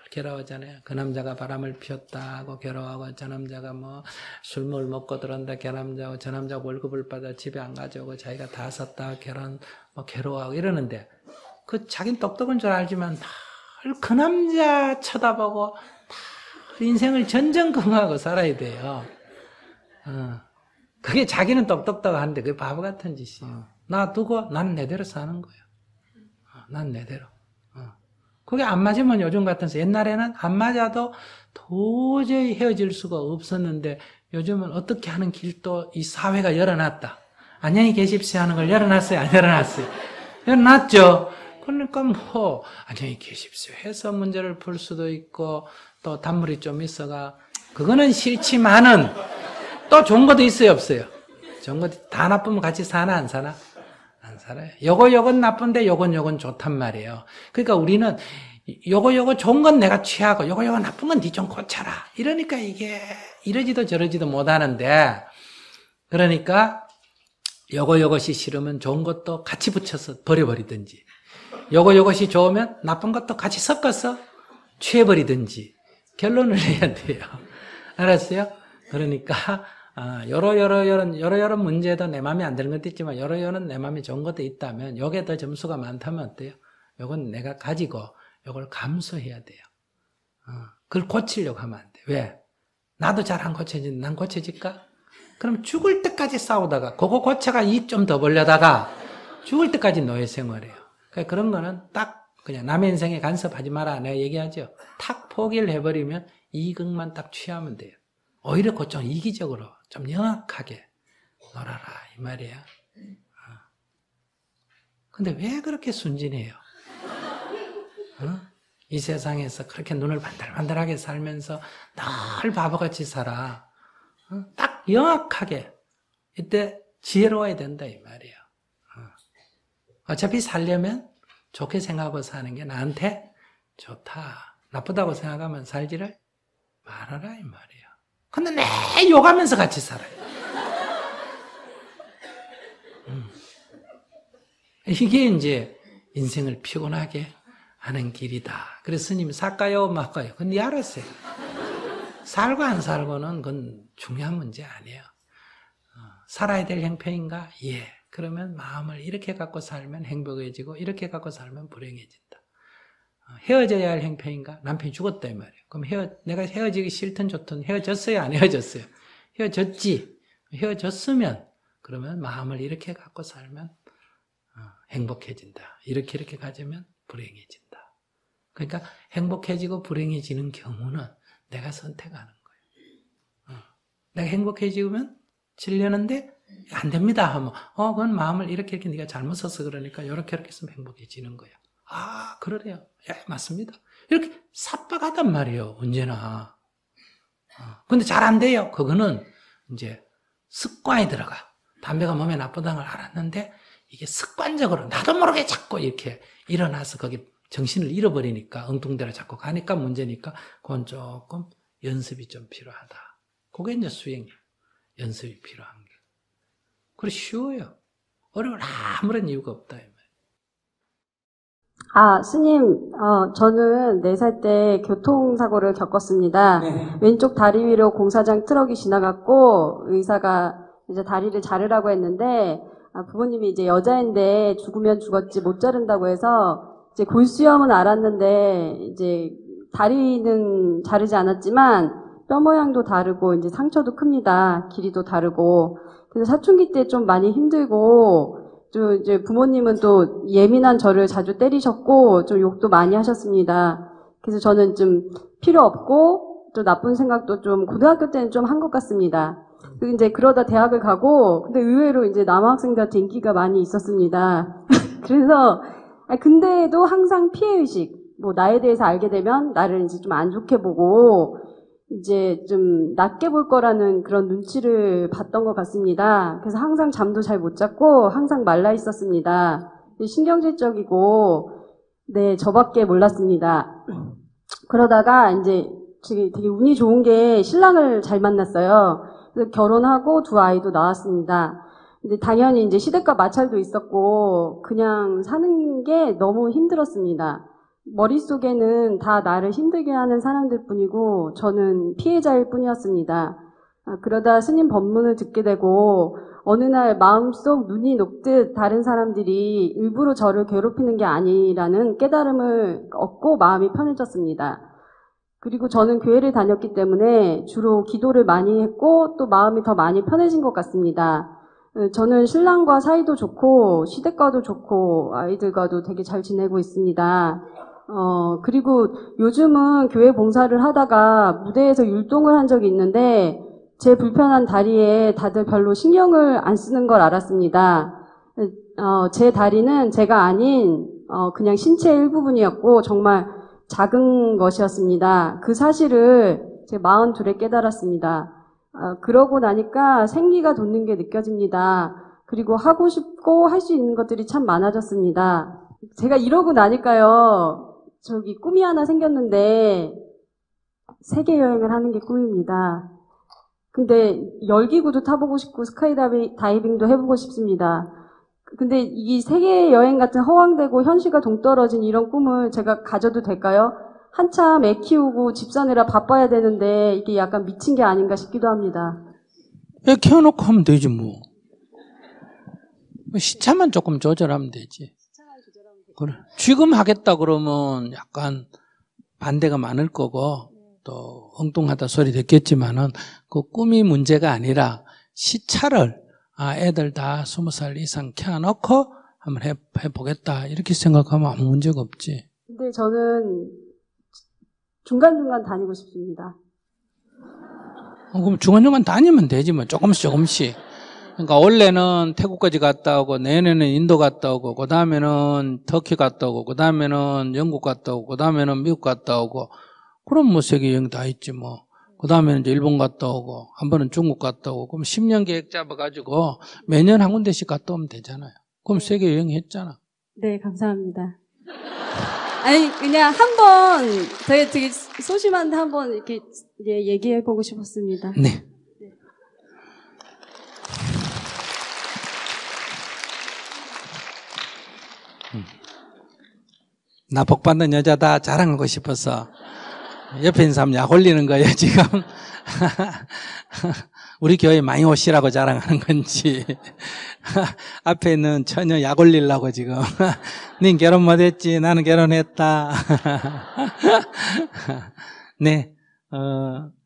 괴로워하잖아요. 그 남자가 바람을 피웠다고 괴로워하고 저 남자가 뭐 술물 먹고 들어온다 괴남자고 저 남자가 월급을 받아 집에 안 가져오고 자기가 다 썼다 괴로워하고 이러는데 그 자기는 똑똑한 줄 알지만 다 그 남자 쳐다보고 다 인생을 전전긍긍하고 살아야 돼요. 그게 자기는 똑똑똑한데 그게 바보 같은 짓이에요. 놔두고 나는 내대로 사는 거예요. 난 내대로. 그게 안 맞으면 요즘 같아서 옛날에는 안 맞아도 도저히 헤어질 수가 없었는데 요즘은 어떻게 하는 길도 이 사회가 열어놨다. 안녕히 계십시오 하는 걸 열어놨어요? 안 열어놨어요? 열어놨죠? 그러니까 뭐 안녕히 계십시오 해서 문제를 풀 수도 있고 또 단물이 좀 있어가 그거는 싫지만은 또 좋은 것도 있어요 없어요? 좋은 것도 다 나쁘면 같이 사나 안 사나? 안 살아요. 요건 나쁜데 요건 좋단 말이에요. 그러니까 우리는 요거 좋은 건 내가 취하고 요거 나쁜 건 니 좀 고쳐라. 이러니까 이게 이러지도 저러지도 못하는데 그러니까 요것이 싫으면 좋은 것도 같이 붙여서 버려버리든지 요것이 좋으면 나쁜 것도 같이 섞어서 취해버리든지 결론을 내야 돼요. 알았어요? 그러니까 여러 문제도 내 마음에 안 드는 것도 있지만 여러는 내 마음에 좋은 것도 있다면 요게 더 점수가 많다면 어때요? 요건 내가 가지고 요걸 감수해야 돼요. 그걸 고치려고 하면 안 돼. 왜? 나도 잘 안 고쳐지는데 난 고쳐질까? 그럼 죽을 때까지 싸우다가 그거 고쳐가 입 좀 더 벌려다가 죽을 때까지 노예 생활해요. 그러니까 그런 거는 딱 그냥 남의 인생에 간섭하지 마라 내가 얘기하죠. 탁 포기를 해버리면 이익만 딱 취하면 돼요. 오히려 그 좀 이기적으로 좀 영악하게 놀아라 이 말이에요. 근데 왜 그렇게 순진해요? 이 세상에서 그렇게 눈을 반들반들하게 살면서 늘 바보같이 살아. 딱 영악하게 이때 지혜로워야 된다 이 말이에요. 어차피 살려면 좋게 생각하고 사는 게 나한테 좋다. 나쁘다고 생각하면 살지를 말아라 이 말이에요. 근데 내 욕하면서 같이 살아요. 이게 이제 인생을 피곤하게 하는 길이다. 그래서 스님이 살까요 말까요? 그건 네 알았어요. 살고 안 살고는 그건 중요한 문제 아니에요. 살아야 될 형편인가? 예. 그러면 마음을 이렇게 갖고 살면 행복해지고 이렇게 갖고 살면 불행해진다. 헤어져야 할 형편인가? 남편이 죽었다 이 말이에요. 그럼 내가 헤어지기 싫든 좋든 헤어졌어요? 안 헤어졌어요? 헤어졌지. 헤어졌으면 그러면 마음을 이렇게 갖고 살면 행복해진다. 이렇게 가지면 불행해진다. 그러니까 행복해지고 불행해지는 경우는 내가 선택하는 거예요. 내가 행복해지면 지려는데 안 됩니다 하면 그건 마음을 이렇게 네가 잘못 써서 그러니까 이렇게 했으면 행복해지는 거야. 아 그러래요. 예 맞습니다. 이렇게 삽박하단 말이에요. 언제나. 근데 잘 안 돼요. 그거는 이제 습관이 들어가. 담배가 몸에 나쁘다는 걸 알았는데 이게 습관적으로 나도 모르게 자꾸 이렇게 일어나서 거기 정신을 잃어버리니까 엉뚱대로 자꾸 가니까 문제니까 그건 조금 연습이 좀 필요하다. 그게 이제 수행이에요. 연습이 필요한 게. 그래 쉬워요. 어려울 아무런 이유가 없다. 스님, 저는 4살 때 교통사고를 겪었습니다. 네. 왼쪽 다리 위로 공사장 트럭이 지나갔고, 의사가 이제 다리를 자르라고 했는데, 부모님이 이제 여자인데 죽으면 죽었지 못 자른다고 해서, 이제 골수염은 알았는데, 이제 다리는 자르지 않았지만, 뼈 모양도 다르고, 이제 상처도 큽니다. 길이도 다르고. 그래서 사춘기 때 좀 많이 힘들고, 또 이제 부모님은 또 예민한 저를 자주 때리셨고 좀 욕도 많이 하셨습니다. 그래서 저는 좀 필요 없고 또 나쁜 생각도 좀 고등학교 때는 좀 한 것 같습니다. 그리고 이제 그러다 대학을 가고 근데 의외로 이제 남학생들한테 인기가 많이 있었습니다. 그래서 근데도 항상 피해의식, 뭐 나에 대해서 알게 되면 나를 이제 좀 안 좋게 보고 이제 좀 낮게 볼 거라는 그런 눈치를 봤던 것 같습니다. 그래서 항상 잠도 잘 못 잤고 항상 말라 있었습니다. 신경질적이고 네 저밖에 몰랐습니다. 그러다가 이제 되게 운이 좋은 게 신랑을 잘 만났어요. 그래서 결혼하고 2 아이도 낳았습니다. 근데 당연히 이제 시댁과 마찰도 있었고 그냥 사는 게 너무 힘들었습니다. 머릿속에는 다 나를 힘들게 하는 사람들 뿐이고 저는 피해자일 뿐이었습니다. 그러다 스님 법문을 듣게 되고 어느 날 마음속 눈이 녹듯 다른 사람들이 일부러 저를 괴롭히는 게 아니라는 깨달음을 얻고 마음이 편해졌습니다. 그리고 저는 교회를 다녔기 때문에 주로 기도를 많이 했고 또 마음이 더 많이 편해진 것 같습니다. 저는 신랑과 사이도 좋고 시댁과도 좋고 아이들과도 되게 잘 지내고 있습니다. 그리고 요즘은 교회 봉사를 하다가 무대에서 율동을 한 적이 있는데 제 불편한 다리에 다들 별로 신경을 안 쓰는 걸 알았습니다. 제 다리는 제가 아닌 그냥 신체의 일부분이었고 정말 작은 것이었습니다. 그 사실을 제 42에 깨달았습니다. 그러고 나니까 생기가 돋는 게 느껴집니다. 그리고 하고 싶고 할 수 있는 것들이 참 많아졌습니다. 제가 이러고 나니까요. 꿈이 하나 생겼는데 세계 여행을 하는 게 꿈입니다. 근데 열기구도 타보고 싶고 스카이다이빙도 해보고 싶습니다. 근데 이 세계 여행 같은 허황되고 현실과 동떨어진 이런 꿈을 제가 가져도 될까요? 한참 애 키우고 집 사느라 바빠야 되는데 이게 약간 미친 게 아닌가 싶기도 합니다. 애 키워놓고 하면 되지 뭐. 시차만 조금 조절하면 되지. 그래. 지금 하겠다 그러면 약간 반대가 많을 거고 또 엉뚱하다 소리 듣겠지만은 그 꿈이 문제가 아니라 시차를 애들 다 20살 이상 켜놓고 한번 해보겠다. 이렇게 생각하면 아무 문제가 없지. 근데 저는 중간중간 다니고 싶습니다. 그럼 중간중간 다니면 되지 뭐. 조금씩. 그러니까 원래는 태국까지 갔다 오고 내년에는 인도 갔다 오고 그 다음에는 터키 갔다 오고 그 다음에는 영국 갔다 오고 그 다음에는 미국 갔다 오고 그럼 뭐 세계 여행 다 있지 뭐. 그 다음에는 이제 일본 갔다 오고 한 번은 중국 갔다 오고 그럼 10년 계획 잡아가지고 매년 한 군데씩 갔다 오면 되잖아요. 그럼 세계 여행 했잖아. 네, 감사합니다. 아니, 그냥 한번, 되게 소심한데 한번 이렇게 얘기해보고 싶었습니다. 네. 나 복받는 여자다 자랑하고 싶어서 옆에 있는 사람 약 올리는 거예요 지금. 우리 교회 많이 오시라고 자랑하는 건지 앞에 있는 처녀 약 올리려고 지금. 닌 결혼 못했지 나는 결혼했다. 네,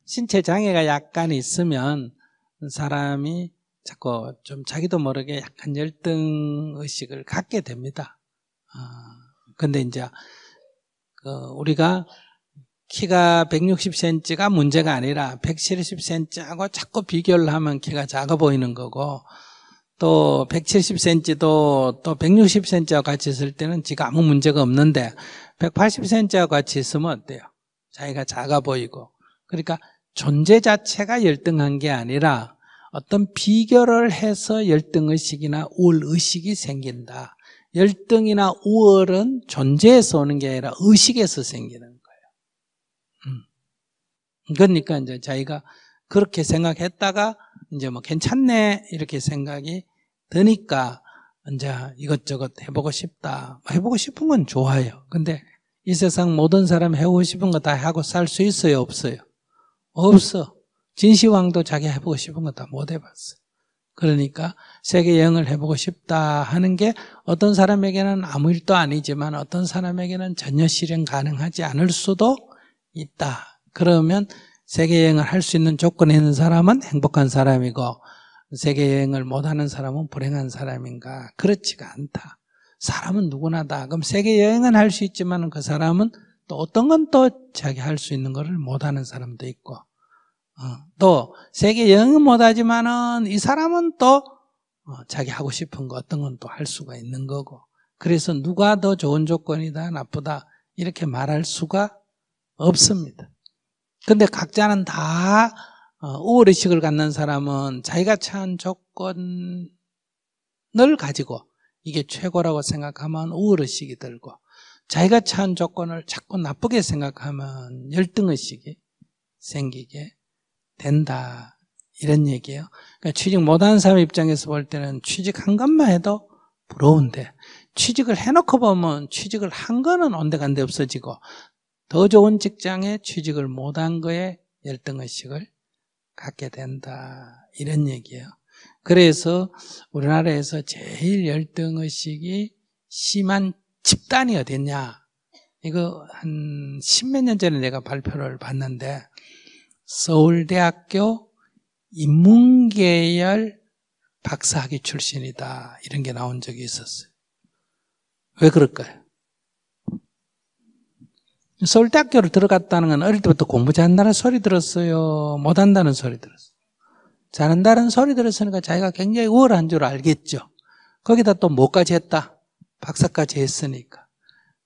신체 장애가 약간 있으면 사람이 자꾸 좀 자기도 모르게 약간 열등 의식을 갖게 됩니다. 근데 이제 우리가 키가 160cm가 문제가 아니라 170cm하고 자꾸 비교를 하면 키가 작아 보이는 거고 또 170cm도 또 160cm하고 같이 있을 때는 지가 아무 문제가 없는데 180cm하고 같이 있으면 어때요? 자기가 작아 보이고. 그러니까 존재 자체가 열등한 게 아니라 어떤 비교를 해서 열등의식이나 우월의식이 생긴다. 열등이나 우월은 존재에서 오는 게 아니라 의식에서 생기는 거예요. 그러니까 이제 자기가 그렇게 생각했다가 이제 뭐 괜찮네 이렇게 생각이 드니까 이제 이것저것 해보고 싶다. 해보고 싶은 건 좋아요. 근데 이 세상 모든 사람 해보고 싶은 거 다 하고 살 수 있어요? 없어요? 없어. 진시황도 자기 해보고 싶은 거 다 못 해봤어. 그러니까 세계 여행을 해보고 싶다 하는 게 어떤 사람에게는 아무 일도 아니지만 어떤 사람에게는 전혀 실현 가능하지 않을 수도 있다. 그러면 세계 여행을 할 수 있는 조건에 있는 사람은 행복한 사람이고 세계 여행을 못하는 사람은 불행한 사람인가? 그렇지가 않다. 사람은 누구나 다. 그럼 세계 여행은 할 수 있지만 그 사람은 또 어떤 건 또 자기 할 수 있는 거를 못하는 사람도 있고 또 세계 여행은 못하지만은 이 사람은 또 자기 하고 싶은 거 어떤 건 또 할 수가 있는 거고. 그래서 누가 더 좋은 조건이다 나쁘다 이렇게 말할 수가 없습니다. 근데 각자는 다 우월의식을 갖는 사람은 자기가 처한 조건을 가지고 이게 최고라고 생각하면 우월의식이 들고 자기가 처한 조건을 자꾸 나쁘게 생각하면 열등의식이 생기게 된다. 이런 얘기예요. 그러니까 취직 못하는 사람 입장에서 볼 때는 취직한 것만 해도 부러운데 취직을 해놓고 보면 취직을 한 거는 온데간데 없어지고 더 좋은 직장에 취직을 못한 거에 열등의식을 갖게 된다. 이런 얘기예요. 그래서 우리나라에서 제일 열등의식이 심한 집단이 어딨냐. 이거 한 10몇 년 전에 내가 발표를 봤는데 서울대학교 인문계열 박사학위 출신이다. 이런 게 나온 적이 있었어요. 왜 그럴까요? 서울대학교를 들어갔다는 건 어릴 때부터 공부 잘한다는 소리 들었어요? 못한다는 소리 들었어요? 잘한다는 소리 들었으니까 자기가 굉장히 우월한 줄 알겠죠. 거기다 또 뭐까지 했다? 박사까지 했으니까.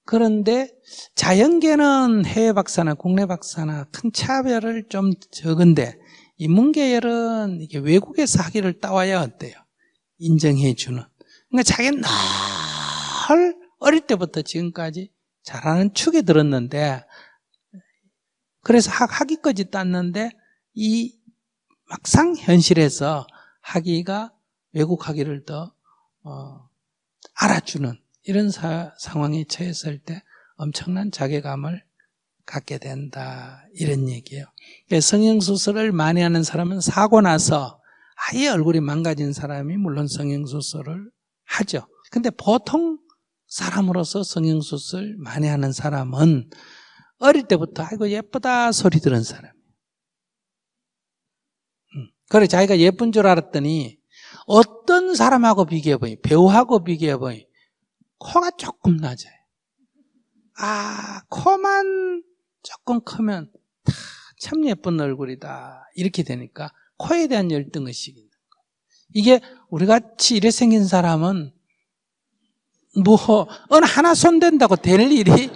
그런데 자연계는 해외 박사나 국내 박사나 큰 차별을 좀 적은데 인문계열은 이게 외국에서 학위를 따와야 어때요? 인정해 주는. 그러니까 자기는 늘 어릴 때부터 지금까지 잘하는 축에 들었는데 그래서 학위까지 땄는데 이 막상 현실에서 학위가 외국 학위를 더 알아주는 이런 상황에 처했을 때 엄청난 자괴감을 갖게 된다. 이런 얘기예요. 성형수술을 많이 하는 사람은 사고 나서 아예 얼굴이 망가진 사람이 물론 성형수술을 하죠. 근데 보통 사람으로서 성형수술 많이 하는 사람은 어릴 때부터 아이고 예쁘다 소리 들은 사람이에요. 그래 자기가 예쁜 줄 알았더니 어떤 사람하고 비교해보니 배우하고 비교해보니 코가 조금 낮아요. 코만 조금 크면 참 예쁜 얼굴이다. 이렇게 되니까 코에 대한 열등의식이 있는 거예요. 이게 우리 같이 이래 생긴 사람은 어느 하나 손댄다고 될 일이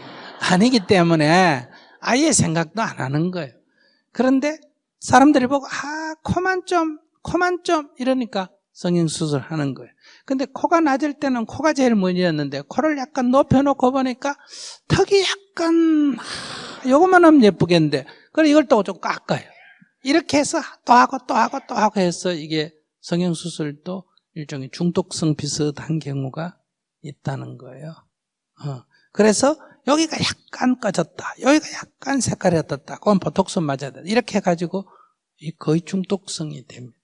아니기 때문에 아예 생각도 안 하는 거예요. 그런데 사람들이 보고 코만 좀 이러니까 성형수술 하는 거예요. 근데 코가 낮을 때는 코가 제일 문제였는데 코를 약간 높여놓고 보니까 턱이 약간 요것만 하면 예쁘겠는데 그래 이걸 또 좀 깎아요. 이렇게 해서 또 하고 해서 이게 성형수술도 일종의 중독성 비슷한 경우가 있다는 거예요. 그래서 여기가 약간 꺼졌다. 여기가 약간 색깔이 어떻다. 그건 보톡스 맞아야 돼. 이렇게 해가지고 거의 중독성이 됩니다.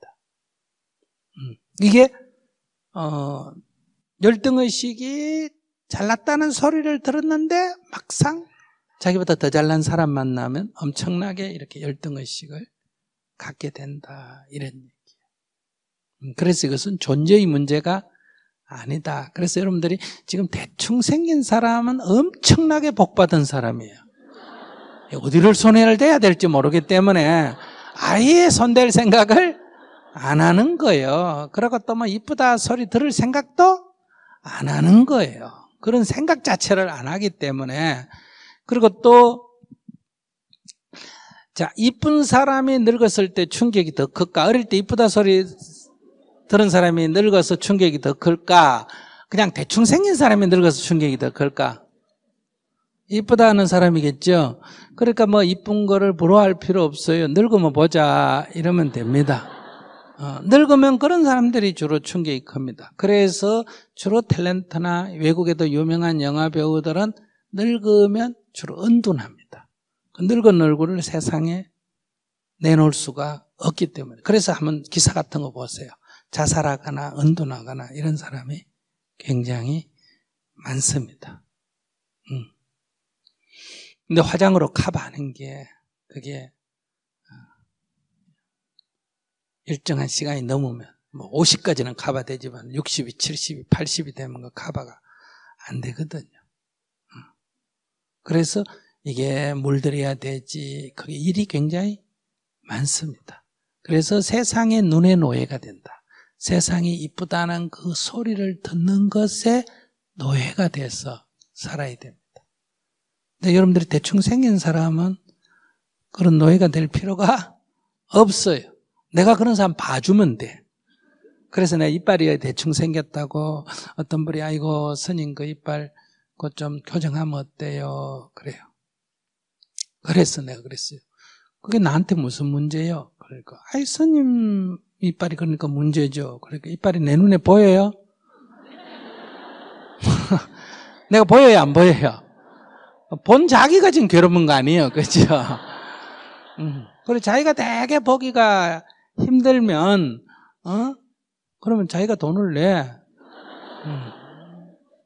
이게 열등의식이 잘났다는 소리를 들었는데 막상 자기보다 더 잘난 사람 만나면 엄청나게 이렇게 열등의식을 갖게 된다. 이런 얘기예요. 그래서 이것은 존재의 문제가 아니다. 그래서 여러분들이 지금 대충 생긴 사람은 엄청나게 복받은 사람이에요. 어디를 손해를 대야 될지 모르기 때문에 아예 손댈 생각을 안 하는 거예요. 그리고 또 뭐 이쁘다 소리 들을 생각도 안 하는 거예요. 그런 생각 자체를 안 하기 때문에. 그리고 또 자, 이쁜 사람이 늙었을 때 충격이 더 클까? 어릴 때 이쁘다 소리 들은 사람이 늙어서 충격이 더 클까? 그냥 대충 생긴 사람이 늙어서 충격이 더 클까? 이쁘다 하는 사람이겠죠? 그러니까 뭐 이쁜 거를 부러워할 필요 없어요. 늙으면 보자 이러면 됩니다. 늙으면 그런 사람들이 주로 충격이 큽니다. 그래서 주로 탤런트나 외국에도 유명한 영화 배우들은 늙으면 주로 은둔합니다. 그 늙은 얼굴을 세상에 내놓을 수가 없기 때문에. 그래서 한번 기사 같은 거 보세요. 자살하거나 은둔하거나 이런 사람이 굉장히 많습니다. 근데 화장으로 커버하는 게 그게 일정한 시간이 넘으면 뭐 50까지는 커버되지만 60이 70이 80이 되면 그 커버가 안 되거든요. 그래서 이게 물들여야 되지 그게 일이 굉장히 많습니다. 그래서 세상의 눈의 노예가 된다. 세상이 이쁘다는 그 소리를 듣는 것에 노예가 돼서 살아야 됩니다. 근데 여러분들이 대충 생긴 사람은 그런 노예가 될 필요가 없어요. 내가 그런 사람 봐주면 돼. 그래서 내가 이빨이 대충 생겼다고 어떤 분이 아이고 스님 그 이빨 그거 좀 교정하면 어때요? 그래요. 그래서 내가 그랬어요. 그게 나한테 무슨 문제예요? 그러니까 아이 스님 이빨이 그러니까 문제죠. 그러니까 이빨이 내 눈에 보여요? 내가 보여요? 안 보여요? 본 자기가 지금 괴로운 거 아니에요. 그렇죠? 그리고 자기가 되게 보기가 힘들면 그러면 자기가 돈을 내.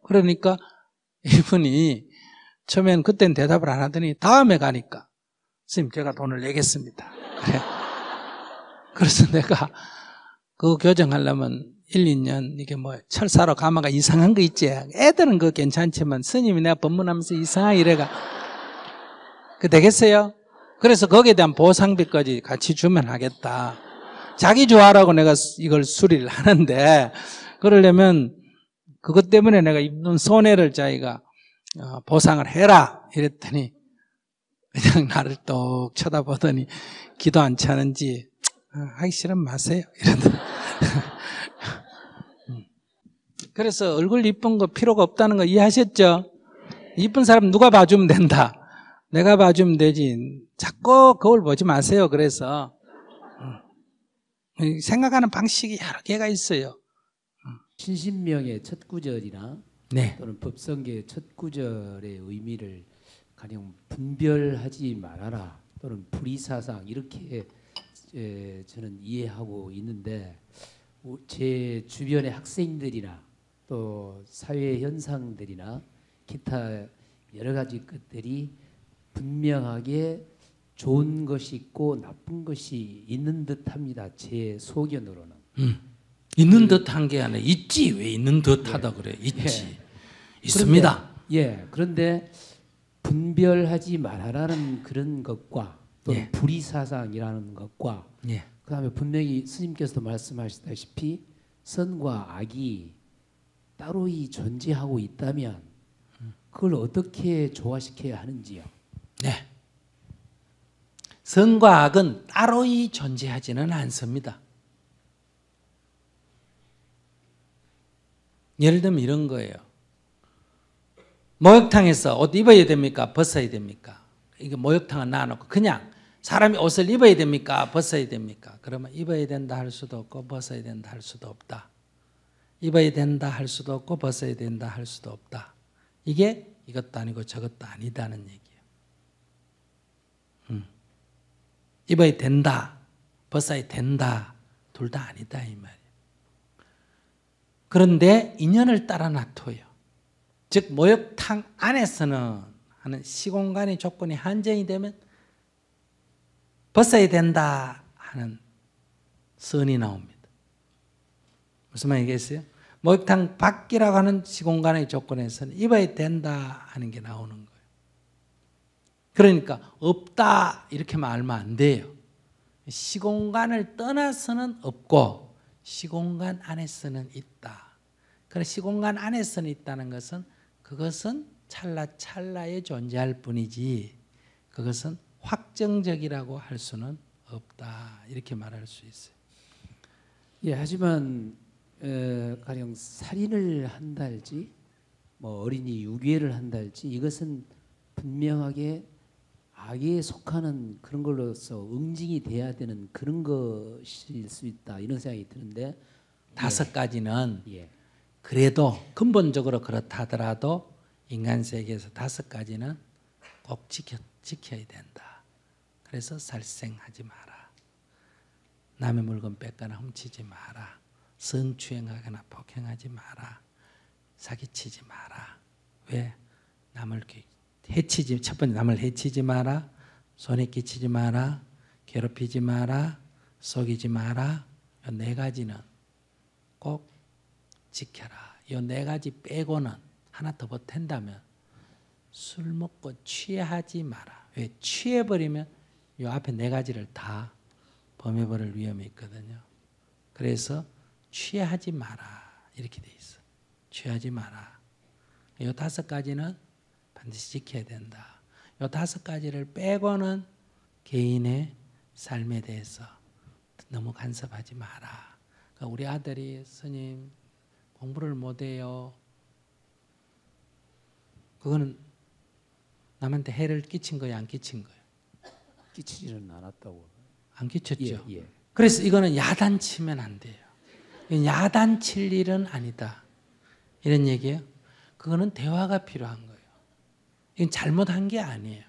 그러니까 이분이 처음엔 그땐 대답을 안 하더니 다음에 가니까 스님 제가 돈을 내겠습니다. 그래. 그래서 내가 그거 교정하려면 1, 2년 이게 뭐 철사로 가마가 이상한 거 있지. 애들은 그거 괜찮지만 스님이 내가 법문하면서 이상하게 이래가 그 되겠어요? 그래서 거기에 대한 보상비까지 같이 주면 하겠다. 자기 좋아라고 내가 이걸 수리를 하는데 그러려면 그것 때문에 내가 입는 손해를 자기가 보상을 해라 이랬더니 그냥 나를 똑 쳐다보더니 기도 안 차는지 하기 싫으면 마세요 이러더니 그래서 얼굴 이쁜 거 필요가 없다는 거 이해하셨죠? 이쁜 사람 누가 봐주면 된다. 내가 봐주면 되지. 자꾸 거울 보지 마세요. 그래서 생각하는 방식이 여러 개가 있어요. 신신명의 첫 구절이나 네. 또는 법성계의 첫 구절의 의미를 가령 분별하지 말아라 또는 불의사상 이렇게 저는 이해하고 있는데 제 주변의 학생들이나 또 사회 현상들이나 기타 여러 가지 것들이 분명하게 좋은 것이 있고 나쁜 것이 있는 듯합니다. 제 소견으로는. 있는 듯한 게 아니라 있지. 왜 있는 듯하다 그래? 있지. 있습니다. 그런데 분별하지 말아라는 그런 것과 또는 예. 불의사상이라는 것과 예. 그다음에 분명히 스님께서도 말씀하시다시피 선과 악이 따로이 존재하고 있다면 그걸 어떻게 조화시켜야 하는지요? 네. 선과 악은 따로이 존재하지는 않습니다. 예를 들면 이런 거예요. 목욕탕에서 옷 입어야 됩니까? 벗어야 됩니까? 이게 목욕탕은 놔놓고 그냥 사람이 옷을 입어야 됩니까? 벗어야 됩니까? 그러면 입어야 된다 할 수도 없고 벗어야 된다 할 수도 없다. 입어야 된다 할 수도 없고 벗어야 된다 할 수도 없다. 이게 이것도 아니고 저것도 아니다는 얘기예요. 입어야 된다, 벗어야 된다, 둘 다 아니다 이 말이에요. 그런데 인연을 따라 놔둬요. 즉 목욕탕 안에서는 하는 시공간의 조건이 한정이 되면 벗어야 된다 하는 선이 나옵니다. 무슨 말이겠어요? 목욕탕 밖이라고 하는 시공간의 조건에서는 입어야 된다 하는 게 나오는 거예요. 그러니까 없다 이렇게 말하면 안 돼요. 시공간을 떠나서는 없고 시공간 안에서는 있다. 그런 시공간 안에서는 있다는 것은 그것은 찰나찰나에 존재할 뿐이지 그것은 확정적이라고 할 수는 없다. 이렇게 말할 수 있어요. 예, 하지만 가령 살인을 한달지 뭐 어린이 유괴를 한달지 이것은 분명하게 악에 속하는 그런 걸로서 응징이 돼야 되는 그런 것일 수 있다 이런 생각이 드는데 5가지는 예. 그래도 근본적으로 그렇다 하더라도 인간 세계에서 5가지는 꼭 지켜야 된다. 그래서 살생하지 마라. 남의 물건 뺏거나 훔치지 마라. 성추행하거나 폭행하지 마라. 사기치지 마라. 왜? 남을 해치지, 첫 번째 남을 해치지 마라. 손해 끼치지 마라. 괴롭히지 마라. 속이지 마라. 이 4가지는 꼭 지켜라. 이 4가지 빼고는 하나 더 보탠다면 술 먹고 취하지 마라. 왜? 취해버리면 이 앞에 4가지를 다 범해버릴 위험이 있거든요. 그래서 취하지 마라 이렇게 돼 있어. 취하지 마라. 이 5가지는 반드시 지켜야 된다. 이 5가지를 빼고는 개인의 삶에 대해서 너무 간섭하지 마라. 그러니까 우리 아들이 스님 공부를 못해요. 그거는 남한테 해를 끼친 거예요, 안 끼친 거예요? 끼치지는 않았다고. 안 끼쳤죠. 예. 그래서 이거는 야단치면 안 돼요. 야단칠 일은 아니다. 이런 얘기예요. 그거는 대화가 필요한 거예요. 이건 잘못한 게 아니에요.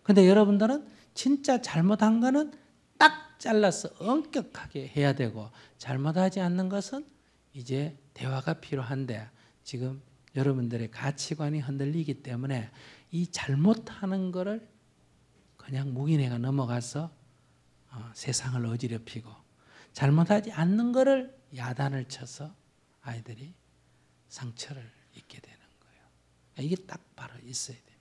근데 여러분들은 진짜 잘못한 거는 딱 잘라서 엄격하게 해야 되고 잘못하지 않는 것은 이제 대화가 필요한데 지금 여러분들의 가치관이 흔들리기 때문에 이 잘못하는 거를 그냥 묵인해가 넘어가서 세상을 어지럽히고 잘못하지 않는 거를 야단을 쳐서 아이들이 상처를 입게 되는 거예요. 이게 딱 바로 있어야 돼요.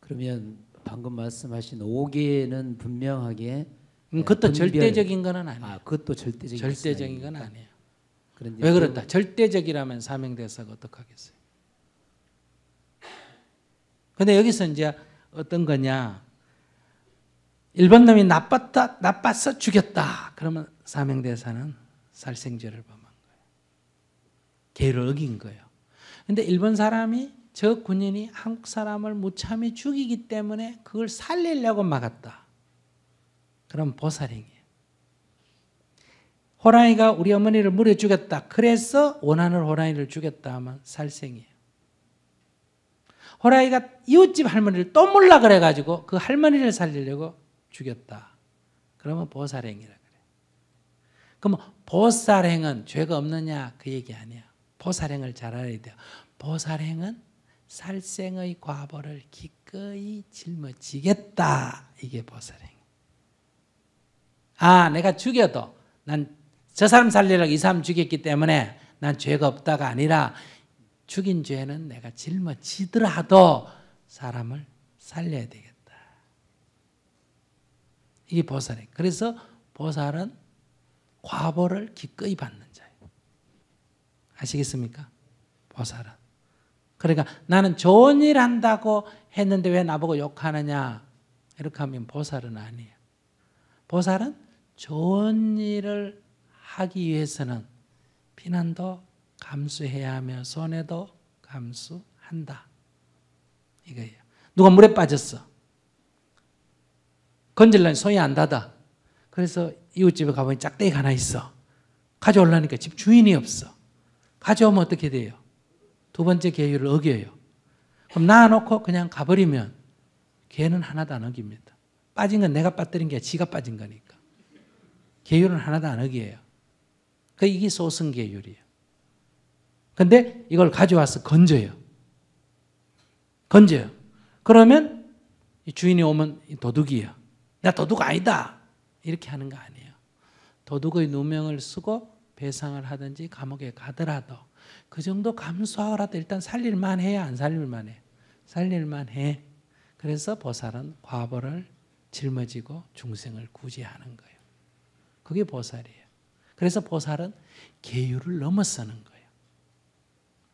그러면 방금 말씀하신 5개는 분명하게 그것도 절대적인 건 아니에요. 아, 그것도 절대적인 건 아니에요. 그런데 왜 그렇다? 절대적이라면 사명대사가 어떡하겠어요? 근데 여기서 이제 어떤 거냐? 일본 놈이 나빴어 죽였다. 그러면 사명대사는 살생죄를 범한 거예요. 계를 어긴 거예요. 근데 일본 사람이 저 군인이 한국 사람을 무참히 죽이기 때문에 그걸 살리려고 막았다. 그럼 보살행이에요. 호랑이가 우리 어머니를 물어 죽였다. 그래서 원한을 호랑이를 죽였다 하면 살생이에요. 호랑이가 이웃집 할머니를 또 몰라 그래가지고 그 할머니를 살리려고 죽였다. 그러면 보살행이라 그래요. 그럼 보살행은 죄가 없느냐 그 얘기 아니야. 보살행을 잘 알아야 돼요. 보살행은 살생의 과보를 기꺼이 짊어지겠다. 이게 보살행. 아, 내가 죽여도 난 저 사람 살리려고 이 사람 죽였기 때문에 난 죄가 없다가 아니라 죽인 죄는 내가 짊어지더라도 사람을 살려야 되겠다. 이게 보살이에요. 그래서 보살은 과보를 기꺼이 받는 자예요. 아시겠습니까? 보살은. 그러니까 나는 좋은 일 한다고 했는데 왜 나보고 욕하느냐 이렇게 하면 보살은 아니에요. 보살은 좋은 일을 하기 위해서는 비난도 감수해야 하며 손해도 감수한다. 이거예요. 누가 물에 빠졌어. 건질라니 손이 안 닿아. 그래서 이웃집에 가보니 짝대기가 하나 있어. 가져오려니까 집 주인이 없어. 가져오면 어떻게 돼요? 두 번째 계율을 어겨요. 그럼 놔놓고 그냥 가버리면 걔는 하나도 안 어깁니다. 빠진 건 내가 빠뜨린 게 아니라 지가 빠진 거니까. 계율은 하나도 안 어겨요. 이게 소승계율이에요. 근데 이걸 가져와서 건져요. 건져요. 그러면 이 주인이 오면 도둑이에요. 나 도둑 아니다. 이렇게 하는 거 아니에요. 도둑의 누명을 쓰고 배상을 하든지 감옥에 가더라도 그 정도 감수하더라도 일단 살릴만 해야 안 살릴만 해. 살릴만 해. 그래서 보살은 과보를 짊어지고 중생을 구제하는 거예요. 그게 보살이에요. 그래서 보살은 계율을 넘어서는 거예요.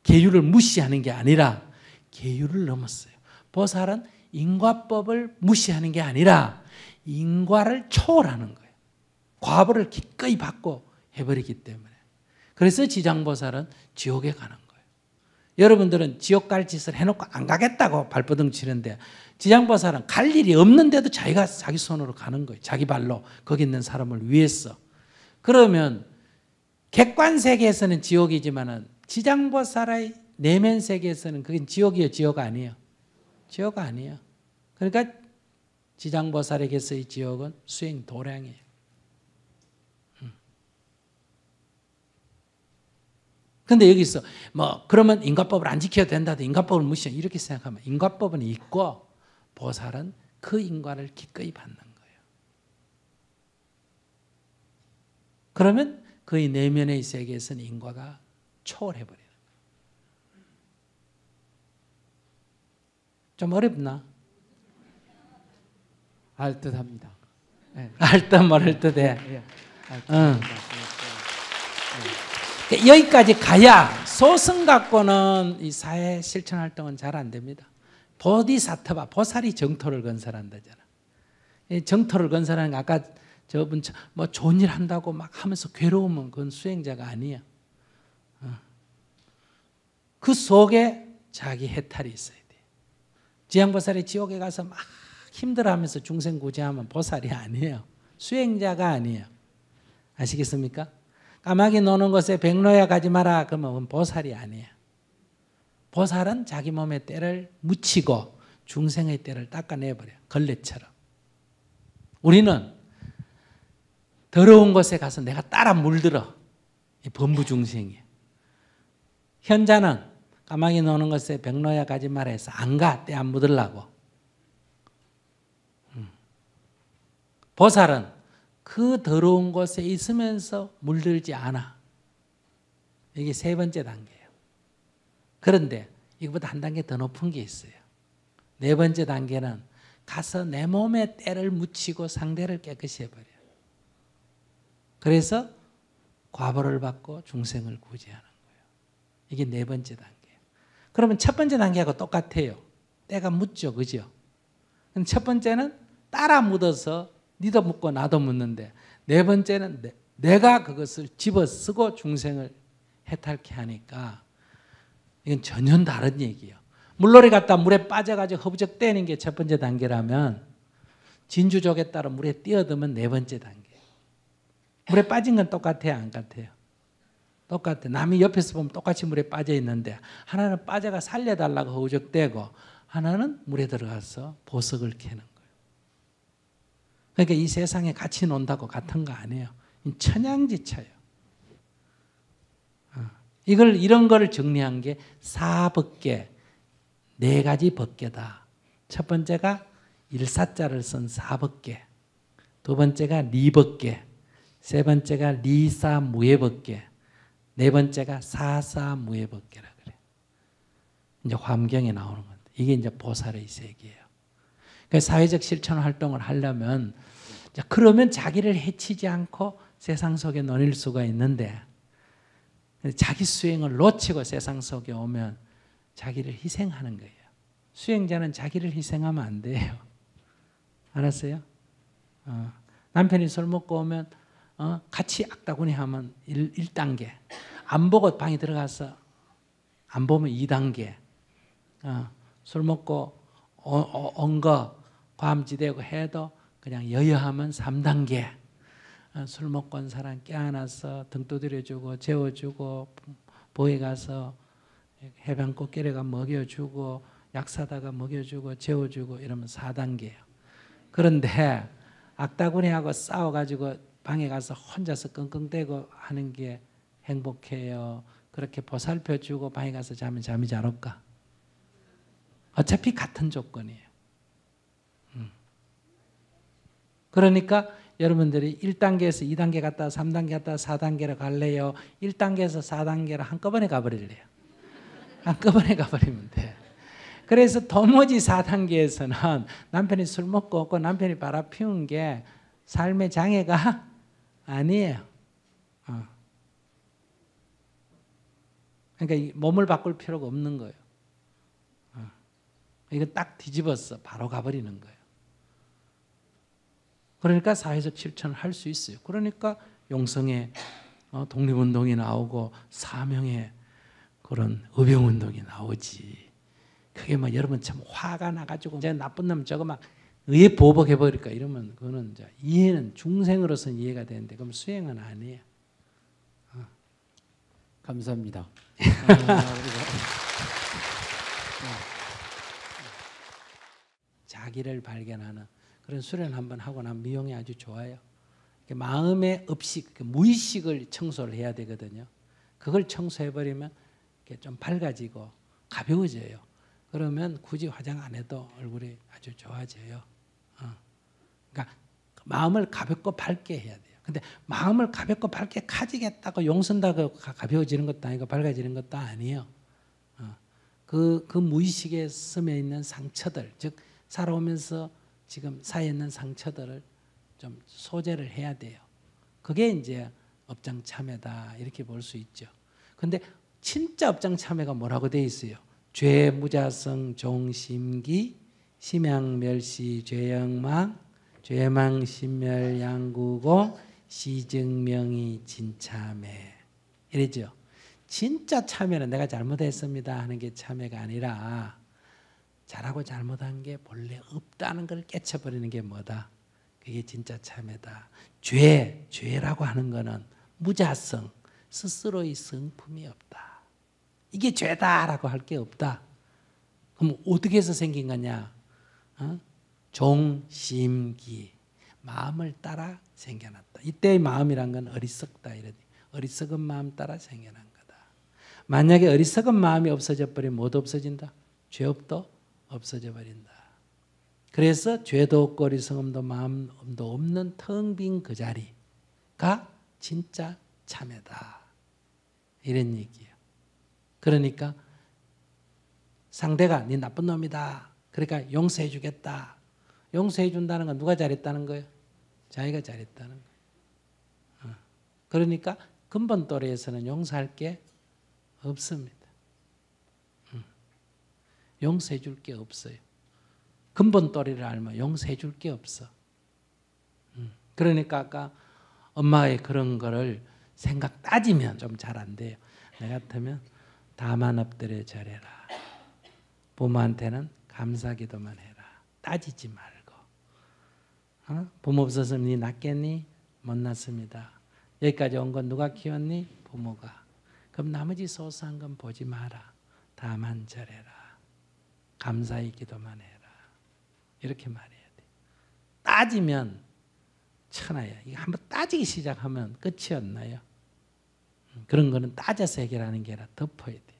계율을 무시하는 게 아니라 계율을 넘었어요. 보살은 인과법을 무시하는 게 아니라 인과를 초월하는 거예요. 과보를 기꺼이 받고 해버리기 때문에. 그래서 지장보살은 지옥에 가는 거예요. 여러분들은 지옥 갈 짓을 해놓고 안 가겠다고 발버둥 치는데 지장보살은 갈 일이 없는데도 자기가 자기 손으로 가는 거예요. 자기 발로 거기 있는 사람을 위해서. 그러면 객관 세계에서는 지옥이지만은 지장보살의 내면 세계에서는 그게 지옥이에요, 지옥 아니에요? 지옥 아니에요. 그러니까 지장보살에게서의 지옥은 수행 도량이에요. 근데 여기서 그러면 인과법을 안 지켜야 된다도 인과법을 무시해 이렇게 생각하면 인과법은 있고 보살은 그 인과를 기꺼이 받는 거예요. 그러면 그의 내면의 세계에서는 인과가 초월해버려요. 좀 어렵나? 알듯합니다. 네. 알듯 모를 듯해. 예. 여기까지 가야 소승 갖고는 이 사회 실천 활동은 잘 안 됩니다. 보디사트바, 보살이 정토를 건설한다잖아. 정토를 건설하는 게 아까 저분 좋은 일 한다고 막 하면서 괴로우면 그건 수행자가 아니야. 그 속에 자기 해탈이 있어야 돼. 지향보살이 지옥에 가서 막 힘들어하면서 중생 구제하면 보살이 아니에요. 수행자가 아니에요. 아시겠습니까? 까마귀 노는 곳에 백로야 가지 마라 그러면 보살이 아니에요. 보살은 자기 몸에 때를 묻히고 중생의 때를 닦아내버려요. 걸레처럼. 우리는 더러운 곳에 가서 내가 따라 물들어. 이 범부 중생이에요. 현자는 까마귀 노는 곳에 백로야 가지 마라 해서 안 가. 때 안 묻으려고. 보살은 그 더러운 곳에 있으면서 물들지 않아. 이게 세 번째 단계예요. 그런데 이거보다 한 단계 더 높은 게 있어요. 네 번째 단계는 가서 내 몸에 때를 묻히고 상대를 깨끗이 해버려요. 그래서 과보를 받고 중생을 구제하는 거예요. 이게 네 번째 단계예요. 그러면 첫 번째 단계하고 똑같아요. 때가 묻죠, 그죠? 첫 번째는 따라 묻어서 니도 묻고 나도 묻는데 네 번째는 내가 그것을 집어쓰고 중생을 해탈케 하니까 이건 전혀 다른 얘기예요. 물놀이 갔다 물에 빠져가지고 허부적대는 게 첫 번째 단계라면 진주족에 따라 물에 뛰어들면 네 번째 단계예요. 물에 빠진 건 똑같아요, 안 같아요? 똑같아요. 남이 옆에서 보면 똑같이 물에 빠져 있는데 하나는 빠져가 살려달라고 허우적대고 하나는 물에 들어가서 보석을 캐는 거예요. 그러니까 이 세상에 같이 논다고 같은 거 아니에요. 천양지차예요. 이런 거를 정리한 게 사법계, 네 가지 법계다. 첫 번째가 일사자를 쓴 사법계, 두 번째가 리법계, 세 번째가 리사무예법계, 네 번째가 사사무예법계라 그래요. 이제 환경에 나오는 건데 이게 이제 보살의 세계예요. 그러니까 사회적 실천 활동을 하려면 그러면 자기를 해치지 않고 세상 속에 논일 수가 있는데 자기 수행을 놓치고 세상 속에 오면 자기를 희생하는 거예요. 수행자는 자기를 희생하면 안 돼요. 알았어요? 남편이 술 먹고 오면 같이 악다구니 하면 1단계, 안 보고 방에 들어가서 안 보면 2단계, 술 먹고 온 거 과음지대고 해도 그냥 여여하면 3단계, 술 먹고 온 사람 껴안아서 등 두드려주고 재워주고 보에 가서 해변 꽃길에 가 먹여주고 약 사다가 먹여주고 재워주고 이러면 4단계예요. 그런데 악다구니하고 싸워가지고 방에 가서 혼자서 끙끙대고 하는 게 행복해요? 그렇게 보살펴주고 방에 가서 자면 잠이 잘 올까? 어차피 같은 조건이에요. 그러니까 여러분들이 1단계에서 2단계 갔다가 3단계 갔다가 4단계로 갈래요? 1단계에서 4단계로 한꺼번에 가버릴래요? 한꺼번에 가버리면 돼. 그래서 도무지 4단계에서는 남편이 술 먹고 없고 남편이 바람 피운 게 삶의 장애가 아니에요. 그러니까 몸을 바꿀 필요가 없는 거예요. 이거 딱 뒤집어서 바로 가버리는 거예요. 그러니까 사회적 실천을 할 수 있어요. 그러니까 용성의 독립운동이 나오고 사명의 그런 의병운동이 나오지. 그게 뭐 여러분 참 화가 나가지고 제가 나쁜 놈 저거 막 의에 보복해버릴까 이러면 그거는 이제 이해는 중생으로서는 이해가 되는데 그럼 수행은 아니에요. 감사합니다. 자기를 발견하는 그런 수련 한번 하고 나면 미용이 아주 좋아요. 마음의 업식, 무의식을 청소를 해야 되거든요. 그걸 청소해버리면 좀 밝아지고 가벼워져요. 그러면 굳이 화장 안 해도 얼굴이 아주 좋아져요. 그러니까 마음을 가볍고 밝게 해야 돼요. 근데 마음을 가볍고 밝게 가지겠다고 용선다고 가벼워지는 것도 아니고 밝아지는 것도 아니에요. 그 무의식에 스며 있는 상처들, 즉 살아오면서 지금 쌓여 있는 상처들을 좀 소재를 해야 돼요. 그게 이제 업장참회다 이렇게 볼 수 있죠. 근데 진짜 업장참회가 뭐라고 돼 있어요? 죄 무자성 종심기 심양멸시 죄영망 죄망 심멸 양구공 시증명이 진참회 이랬죠. 진짜 참회는 내가 잘못했습니다 하는 게 참회가 아니라 잘하고 잘못한 게 본래 없다는 걸 깨쳐버리는 게 뭐다? 그게 진짜 참회다. 죄라고 하는 거는 무자성, 스스로의 성품이 없다. 이게 죄다라고 할 게 없다. 그럼 어떻게 해서 생긴 거냐? 종심기, 마음을 따라 생겨났다. 이때의 마음이란 건 어리석다. 이러니 어리석은 마음 따라 생겨난 거다. 만약에 어리석은 마음이 없어져 버리면 뭐도 없어진다? 죄업도 없어져 버린다. 그래서 죄도 없고 어리석음도 마음도 없는 텅 빈 그 자리가 진짜 참회다. 이런 얘기예요. 그러니까 상대가 네 나쁜 놈이다. 그러니까 용서해 주겠다. 용서해 준다는 건 누가 잘했다는 거예요? 자기가 잘했다는 거예요. 그러니까 근본 또래에서는 용서할 게 없습니다. 용서해 줄 게 없어요. 근본 또래를 알면 용서해 줄 게 없어. 그러니까 아까 엄마의 그런 거를 생각 따지면 좀 잘 안 돼요. 내 같으면 다만 엎드려 절해라. 부모한테는 감사기도만 해라. 따지지 말고. 부모 없었으면 니 낳겠니? 못 낳습니다. 여기까지 온 건 누가 키웠니? 부모가. 그럼 나머지 소소한 건 보지 마라. 다만 절해라. 감사의 기도만 해라. 이렇게 말해야 돼. 따지면 천하야. 이거 한번 따지기 시작하면 끝이 없나요? 그런 거는 따져서 해결하는 게 아니라 덮어야 돼.